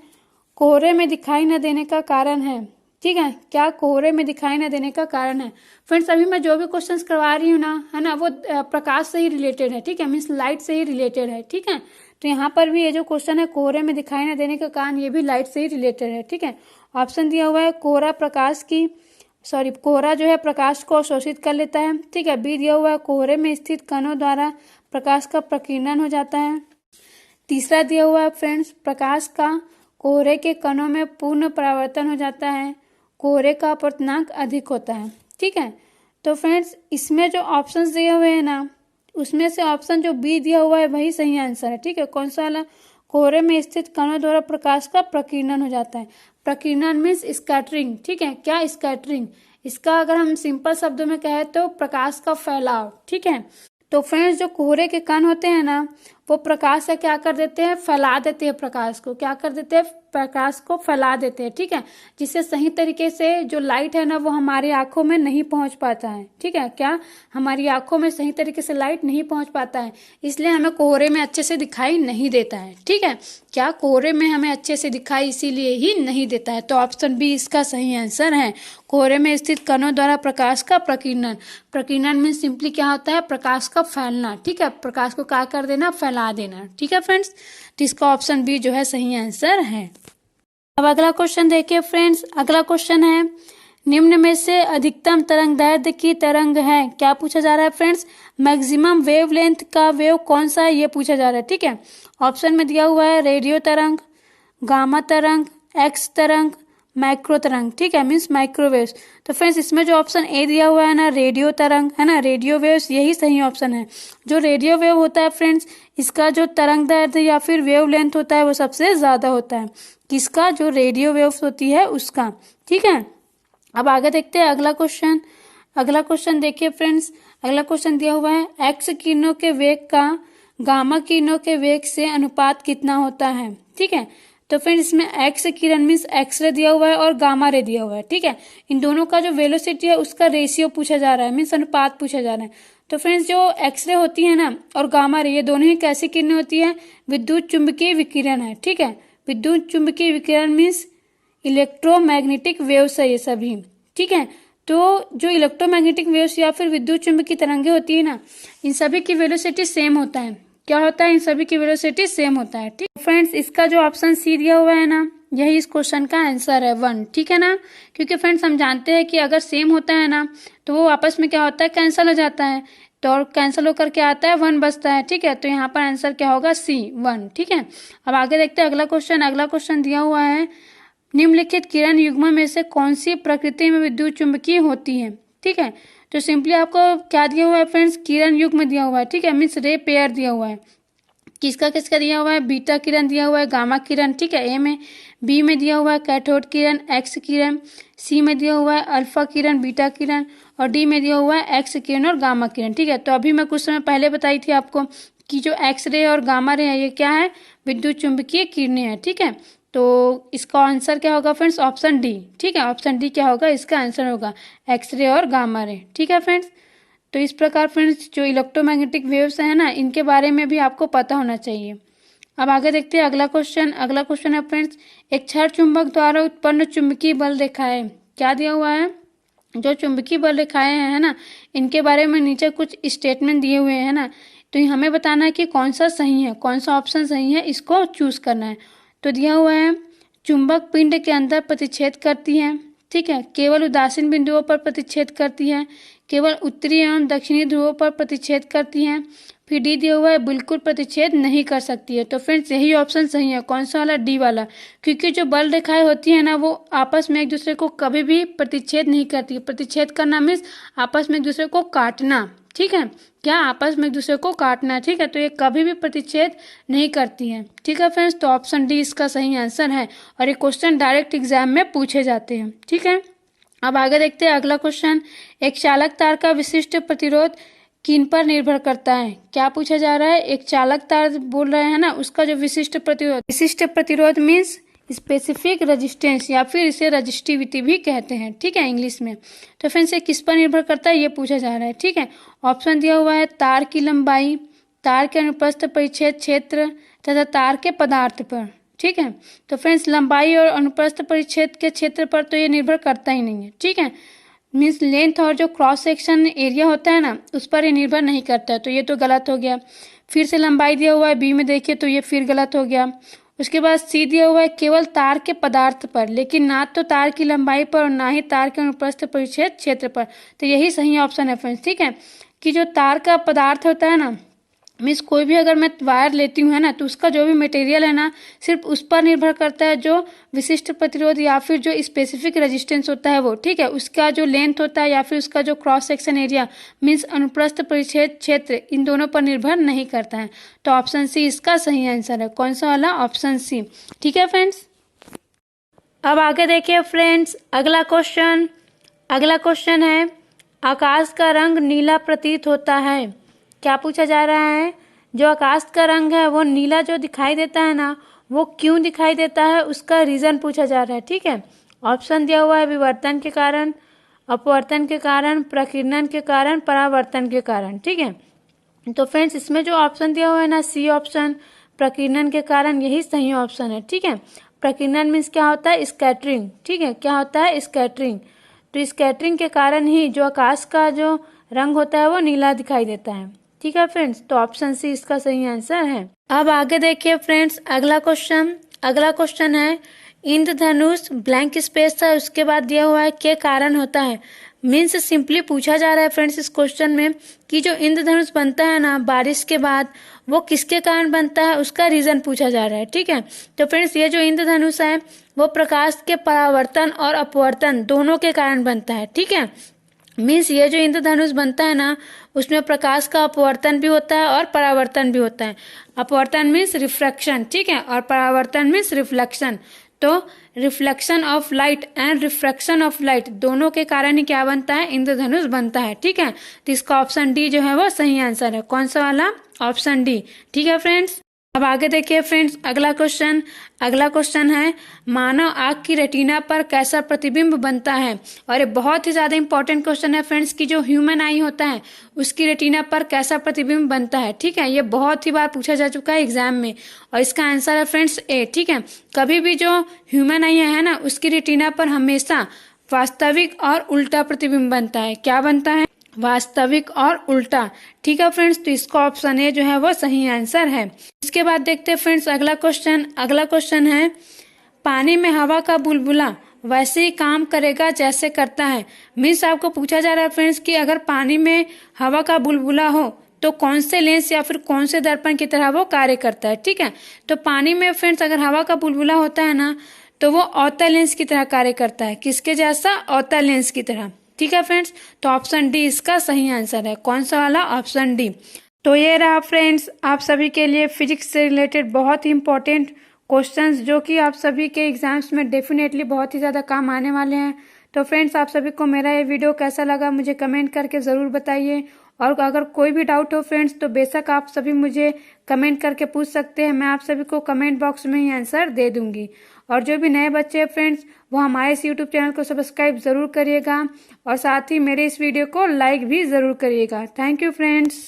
कोहरे में दिखाई न देने का कारण है। ठीक है, क्या कोहरे में दिखाई न देने का कारण है? फ्रेंड्स अभी मैं जो भी क्वेश्चंस करवा रही हूँ ना, है ना, वो प्रकाश से ही रिलेटेड है। ठीक है, मीन्स लाइट से ही रिलेटेड है। ठीक है, तो यहाँ पर भी ये जो क्वेश्चन है कोहरे में दिखाई न देने का कारण, ये भी लाइट से ही रिलेटेड है। ठीक है, ऑप्शन दिया हुआ है, कोहरा जो है प्रकाश को अवशोषित कर लेता है। ठीक है, बी दिया हुआ है, कोहरे में स्थित कणों द्वारा प्रकाश का प्रकीर्णन हो जाता है। तीसरा दिया हुआ है फ्रेंड्स, प्रकाश का कोहरे के कणों में पूर्ण परावर्तन हो जाता है, कोहरे का अपवर्तनांक अधिक होता है। ठीक है, तो फ्रेंड्स इसमें जो ऑप्शंस दिए हुए हैं ना, उसमें से ऑप्शन जो बी दिया हुआ है वही सही आंसर है। ठीक है, कौन सा वाला? कोहरे में स्थित कणों द्वारा प्रकाश का प्रकीर्णन हो जाता है। प्रकीर्णन मीन्स स्कैटरिंग। ठीक है, क्या? स्कैटरिंग। इसका अगर हम सिंपल शब्दों में कहें तो प्रकाश का फैलाव। ठीक है, तो फ्रेंड्स जो कोहरे के कण होते हैं ना, वो प्रकाश से क्या कर देते हैं? फैला देते हैं प्रकाश को। क्या कर देते हैं? प्रकाश को फैला देते हैं। ठीक है, जिससे सही तरीके से जो लाइट है ना वो हमारी आंखों में नहीं पहुंच पाता है। ठीक है, क्या? हमारी आंखों में सही तरीके से लाइट नहीं पहुंच पाता है, इसलिए हमें कोहरे में अच्छे से दिखाई नहीं देता है। ठीक है, क्या? कोहरे में हमें अच्छे से दिखाई इसीलिए ही नहीं देता है। तो ऑप्शन बी इसका सही आंसर है, कोहरे में स्थित कणों द्वारा प्रकाश का प्रकीर्णन। प्रकीर्णन में सिंपली क्या होता है? प्रकाश का फैलना। ठीक है, प्रकाश को क्या कर देना? फैला देना। ठीक है फ्रेंड्स, तो इसका ऑप्शन बी जो है सही आंसर है। अब अगला क्वेश्चन देखिए फ्रेंड्स, अगला क्वेश्चन है निम्न में से अधिकतम तरंगदैर्ध्य की तरंग है। क्या पूछा जा रहा है फ्रेंड्स, मैक्सिमम वेवलेंथ का वेव कौन सा है ये पूछा जा रहा है। ठीक है, ऑप्शन में दिया हुआ है रेडियो तरंग, गामा तरंग, एक्स तरंग, माइक्रो तरंग। ठीक है, मीन्स माइक्रोवेव्स। तो फ्रेंड्स इसमें जो ऑप्शन ए दिया हुआ है ना, रेडियो तरंग है ना, रेडियो वेव्स, यही सही ऑप्शन है। जो रेडियो वेव होता है फ्रेंड्स, इसका जो तरंगदैर्ध्य या फिर वेव लेंथ होता है वो सबसे ज्यादा होता है। किसका, जो रेडियो वेव्स होती है उसका। ठीक है, अब आगे देखते हैं अगला क्वेश्चन। अगला क्वेश्चन देखिए फ्रेंड्स, अगला क्वेश्चन दिया हुआ है एक्स किरणों के वेग का गामा किरणों के वेग से अनुपात कितना होता है। ठीक है, तो फ्रेंड्स इसमें एक्स किरण मीन्स एक्सरे दिया हुआ है और गामा रे दिया हुआ है। ठीक है, इन दोनों का जो वेलोसिटी है उसका रेशियो पूछा जा रहा है, मीन्स अनुपात पूछा जा रहा है। तो फ्रेंड्स जो एक्सरे होती है ना और गामा रे, ये दोनों ही कैसी किरणें होती है, विद्युत चुंबकीय विकिरण है। ठीक है, विद्युत चुंबकीय विकिरण मीन्स इलेक्ट्रोमैग्नेटिक वेव्स है ये सभी। ठीक है, तो जो इलेक्ट्रोमैग्नेटिक वेव्स या फिर विद्युत चुंबकीय तरंगे होती है ना, इन सभी की वेलोसिटी सेम होता है। क्या होता है, इन सभी की वेलोसिटी सेम होता है। ठीक फ्रेंड्स, इसका जो ऑप्शन सी दिया हुआ है ना, यही इस क्वेश्चन का आंसर है 1। ठीक है ना, क्योंकि फ्रेंड्स हम जानते हैं कि अगर सेम होता है ना तो वो आपस में क्या होता है, कैंसिल हो जाता है। तो और कैंसिल होकर क्या आता है, 1 बचता है। ठीक है, तो यहाँ पर आंसर क्या होगा, सी 1। ठीक है, अब आगे देखते हैं अगला क्वेश्चन। अगला क्वेश्चन दिया हुआ है निम्नलिखित किरण युग्म में से कौन सी प्रकृति में विद्युत चुंबकीय होती है। ठीक है, तो सिंपली आपको क्या दिया हुआ है फ्रेंड्स, किरण युग्म दिया हुआ है। ठीक है, मीन्स रे पेयर दिया हुआ है। किसका किसका दिया हुआ है, बीटा किरण दिया हुआ है, गामा किरण। ठीक है, ए में, बी में दिया हुआ है कैथोड किरण, एक्स किरण, सी में दिया हुआ है अल्फा किरण, बीटा किरण, और डी में दिया हुआ है एक्स किरण और गामा किरण। ठीक है, तो अभी मैं कुछ समय पहले बताई थी आपको कि जो एक्स रे और गामा रे है ये क्या है, विद्युत चुंबकीय किरणें हैं। ठीक है, तो इसका आंसर क्या होगा फ्रेंड्स, ऑप्शन डी। ठीक है, ऑप्शन डी क्या होगा, इसका आंसर होगा एक्सरे और गामा रे। ठीक है फ्रेंड्स, तो इस प्रकार फ्रेंड्स जो इलेक्ट्रोमैग्नेटिक वेव्स है ना, इनके बारे में भी आपको पता होना चाहिए। अब आगे देखते हैं अगला क्वेश्चन। अगला क्वेश्चन है फ्रेंड्स, एक क्षण चुंबक द्वारा उत्पन्न चुंबकीय बल रेखाएं। क्या दिया हुआ है, जो चुंबकीय बल रेखाएं हैं ना, इनके बारे में नीचे कुछ स्टेटमेंट दिए हुए हैं ना, तो हमें बताना है कि कौन सा सही है, कौन सा ऑप्शन सही है, इसको चूज करना है। तो दिया हुआ है चुंबक पिंड के अंदर प्रतिच्छेद करती है। ठीक है, केवल उदासीन बिंदुओं पर प्रतिच्छेद करती है, केवल उत्तरी एवं दक्षिणी ध्रुवों पर प्रतिच्छेद करती हैं। फिर डी दिया हुआ है बिल्कुल प्रतिच्छेद नहीं कर सकती है। तो फ्रेंड्स यही ऑप्शन सही है, कौन सा वाला, डी वाला, क्योंकि जो बल रेखाएं होती है ना वो आपस में एक दूसरे को कभी भी प्रतिच्छेद नहीं करती। प्रतिच्छेद करना मीन्स आपस में एक दूसरे को काटना। ठीक है, क्या, आपस में एक दूसरे को काटना। ठीक है, तो ये कभी भी प्रतिच्छेद नहीं करती है। ठीक है फ्रेंड्स, तो ऑप्शन डी इसका सही आंसर है और ये क्वेश्चन डायरेक्ट एग्जाम में पूछे जाते हैं। ठीक है, अब आगे देखते हैं अगला क्वेश्चन। एक चालक तार का विशिष्ट प्रतिरोध किन पर निर्भर करता है। क्या पूछा जा रहा है, एक चालक तार बोल रहे हैं ना, उसका जो विशिष्ट प्रतिरोध मीन्स स्पेसिफिक रेजिस्टेंस या फिर इसे रजिस्टिविटी भी कहते हैं। ठीक है, इंग्लिश में। तो फ्रेंड्स ये किस पर निर्भर करता है ये पूछा जा रहा है। ठीक है, ऑप्शन दिया हुआ है तार की लंबाई, तार के अनुप्रस्थ परिच्छेद क्षेत्र तथा तार के पदार्थ पर। ठीक है, तो फ्रेंड्स लंबाई और अनुप्रस्थ परिच्छेद के क्षेत्र पर तो ये निर्भर करता ही नहीं है। ठीक है, मीन्स लेंथ और जो क्रॉस सेक्शन एरिया होता है ना उस पर ये निर्भर नहीं करता है, तो ये तो गलत हो गया। फिर से लंबाई दिया हुआ है बी में, देखिए तो ये फिर गलत हो गया। उसके बाद सी दिया हुआ है केवल तार के पदार्थ पर, लेकिन ना तो तार की लंबाई पर और ना ही तार के अनुप्रस्थ परिच्छेद क्षेत्र पर। तो यही सही ऑप्शन है फ्रेंड्स। ठीक है, कि जो तार का पदार्थ होता है ना, मीन्स कोई भी अगर मैं वायर लेती हूँ है ना, तो उसका जो भी मटेरियल है ना सिर्फ उस पर निर्भर करता है जो विशिष्ट प्रतिरोध या फिर जो स्पेसिफिक रेजिस्टेंस होता है वो। ठीक है, उसका जो लेंथ होता है या फिर उसका जो क्रॉस सेक्शन एरिया मीन्स अनुप्रस्थ परिच्छेद क्षेत्र, इन दोनों पर निर्भर नहीं करता है। तो ऑप्शन सी इसका सही आंसर है। कौन सा वाला, ऑप्शन सी। ठीक है फ्रेंड्स, अब आगे देखिए फ्रेंड्स अगला क्वेश्चन। अगला क्वेश्चन है आकाश का रंग नीला प्रतीत होता है। क्या पूछा जा रहा है, जो आकाश का रंग है वो नीला जो दिखाई देता है ना, वो क्यों दिखाई देता है, उसका रीजन पूछा जा रहा है। ठीक है, ऑप्शन दिया हुआ है विवर्तन के कारण, अपवर्तन के कारण, प्रकीर्णन के कारण, परावर्तन के कारण। ठीक है, तो फ्रेंड्स इसमें जो ऑप्शन दिया हुआ है ना, सी ऑप्शन, प्रकीर्णन के कारण, यही सही ऑप्शन है। ठीक है, प्रकीर्णन मीन्स क्या होता है, स्कैटरिंग। ठीक है, क्या होता है, स्कैटरिंग। तो स्कैटरिंग के कारण ही जो आकाश का जो रंग होता है वो नीला दिखाई देता है। ठीक है फ्रेंड्स, तो ऑप्शन सी इसका सही आंसर है। अब आगे देखिए फ्रेंड्स अगला क्वेश्चन। अगला क्वेश्चन है इंद्रधनुष ब्लैंक स्पेस था, उसके बाद दिया हुआ है के कारण होता है। मीन्स सिंपली पूछा जा रहा है फ्रेंड्स इस क्वेश्चन में कि जो इंद्रधनुष बनता है ना बारिश के बाद, वो किसके कारण बनता है, उसका रीजन पूछा जा रहा है। ठीक है, तो फ्रेंड्स ये जो इंद्रधनुष है वो प्रकाश के परावर्तन और अपवर्तन दोनों के कारण बनता है। ठीक है, मीन्स ये जो इंद्रधनुष बनता है ना उसमें प्रकाश का अपवर्तन भी होता है और परावर्तन भी होता है। अपवर्तन मीन्स रिफ्रैक्शन, ठीक है, और परावर्तन मीन्स रिफ्लेक्शन। तो reflection of light and refraction of light दोनों के कारण ही क्या बनता है, इंद्रधनुष बनता है। ठीक है, तो इसका ऑप्शन डी जो है वो सही आंसर है। कौन सा वाला, ऑप्शन डी। ठीक है फ्रेंड्स, अब आगे देखिए फ्रेंड्स अगला क्वेश्चन है मानव आँख की रेटिना पर कैसा प्रतिबिंब बनता है। और ये बहुत ही ज्यादा इंपॉर्टेंट क्वेश्चन है फ्रेंड्स कि जो ह्यूमन आई होता है उसकी रेटिना पर कैसा प्रतिबिंब बनता है। ठीक है, ये बहुत ही बार पूछा जा चुका है एग्जाम में, और इसका आंसर है फ्रेंड्स ए। ठीक है, कभी भी जो ह्यूमन आई है ना उसकी रेटिना पर हमेशा वास्तविक और उल्टा प्रतिबिंब बनता है। क्या बनता है, वास्तविक और उल्टा। ठीक है फ्रेंड्स, तो इसका ऑप्शन ए जो है वो सही आंसर है। इसके बाद देखते हैं फ्रेंड्स अगला क्वेश्चन है पानी में हवा का बुलबुला वैसे ही काम करेगा जैसे करता है। मीन्स आपको पूछा जा रहा है फ्रेंड्स कि अगर पानी में हवा का बुलबुला हो तो कौन से लेंस या फिर कौन से दर्पण की तरह वो कार्य करता है। ठीक है, तो पानी में फ्रेंड्स अगर हवा का बुलबुला होता है ना तो वो अवतल लेंस की तरह कार्य करता है। किसके जैसा, अवतल लेंस की तरह। ठीक है फ्रेंड्स, तो ऑप्शन डी इसका सही आंसर है। कौन सा वाला, ऑप्शन डी। तो ये रहा फ्रेंड्स आप सभी के लिए फिजिक्स से रिलेटेड बहुत ही इंपॉर्टेंट क्वेश्चंस जो कि आप सभी के एग्जाम्स में डेफिनेटली बहुत ही ज़्यादा काम आने वाले हैं। तो फ्रेंड्स आप सभी को मेरा ये वीडियो कैसा लगा मुझे कमेंट करके ज़रूर बताइए, और अगर कोई भी डाउट हो फ्रेंड्स तो बेशक आप सभी मुझे कमेंट करके पूछ सकते हैं, मैं आप सभी को कमेंट बॉक्स में ही आंसर दे दूंगी। और जो भी नए बच्चे हैं फ्रेंड्स वो हमारे इस यूट्यूब चैनल को सब्सक्राइब ज़रूर करिएगा, और साथ ही मेरे इस वीडियो को लाइक भी ज़रूर करिएगा। Thank you friends.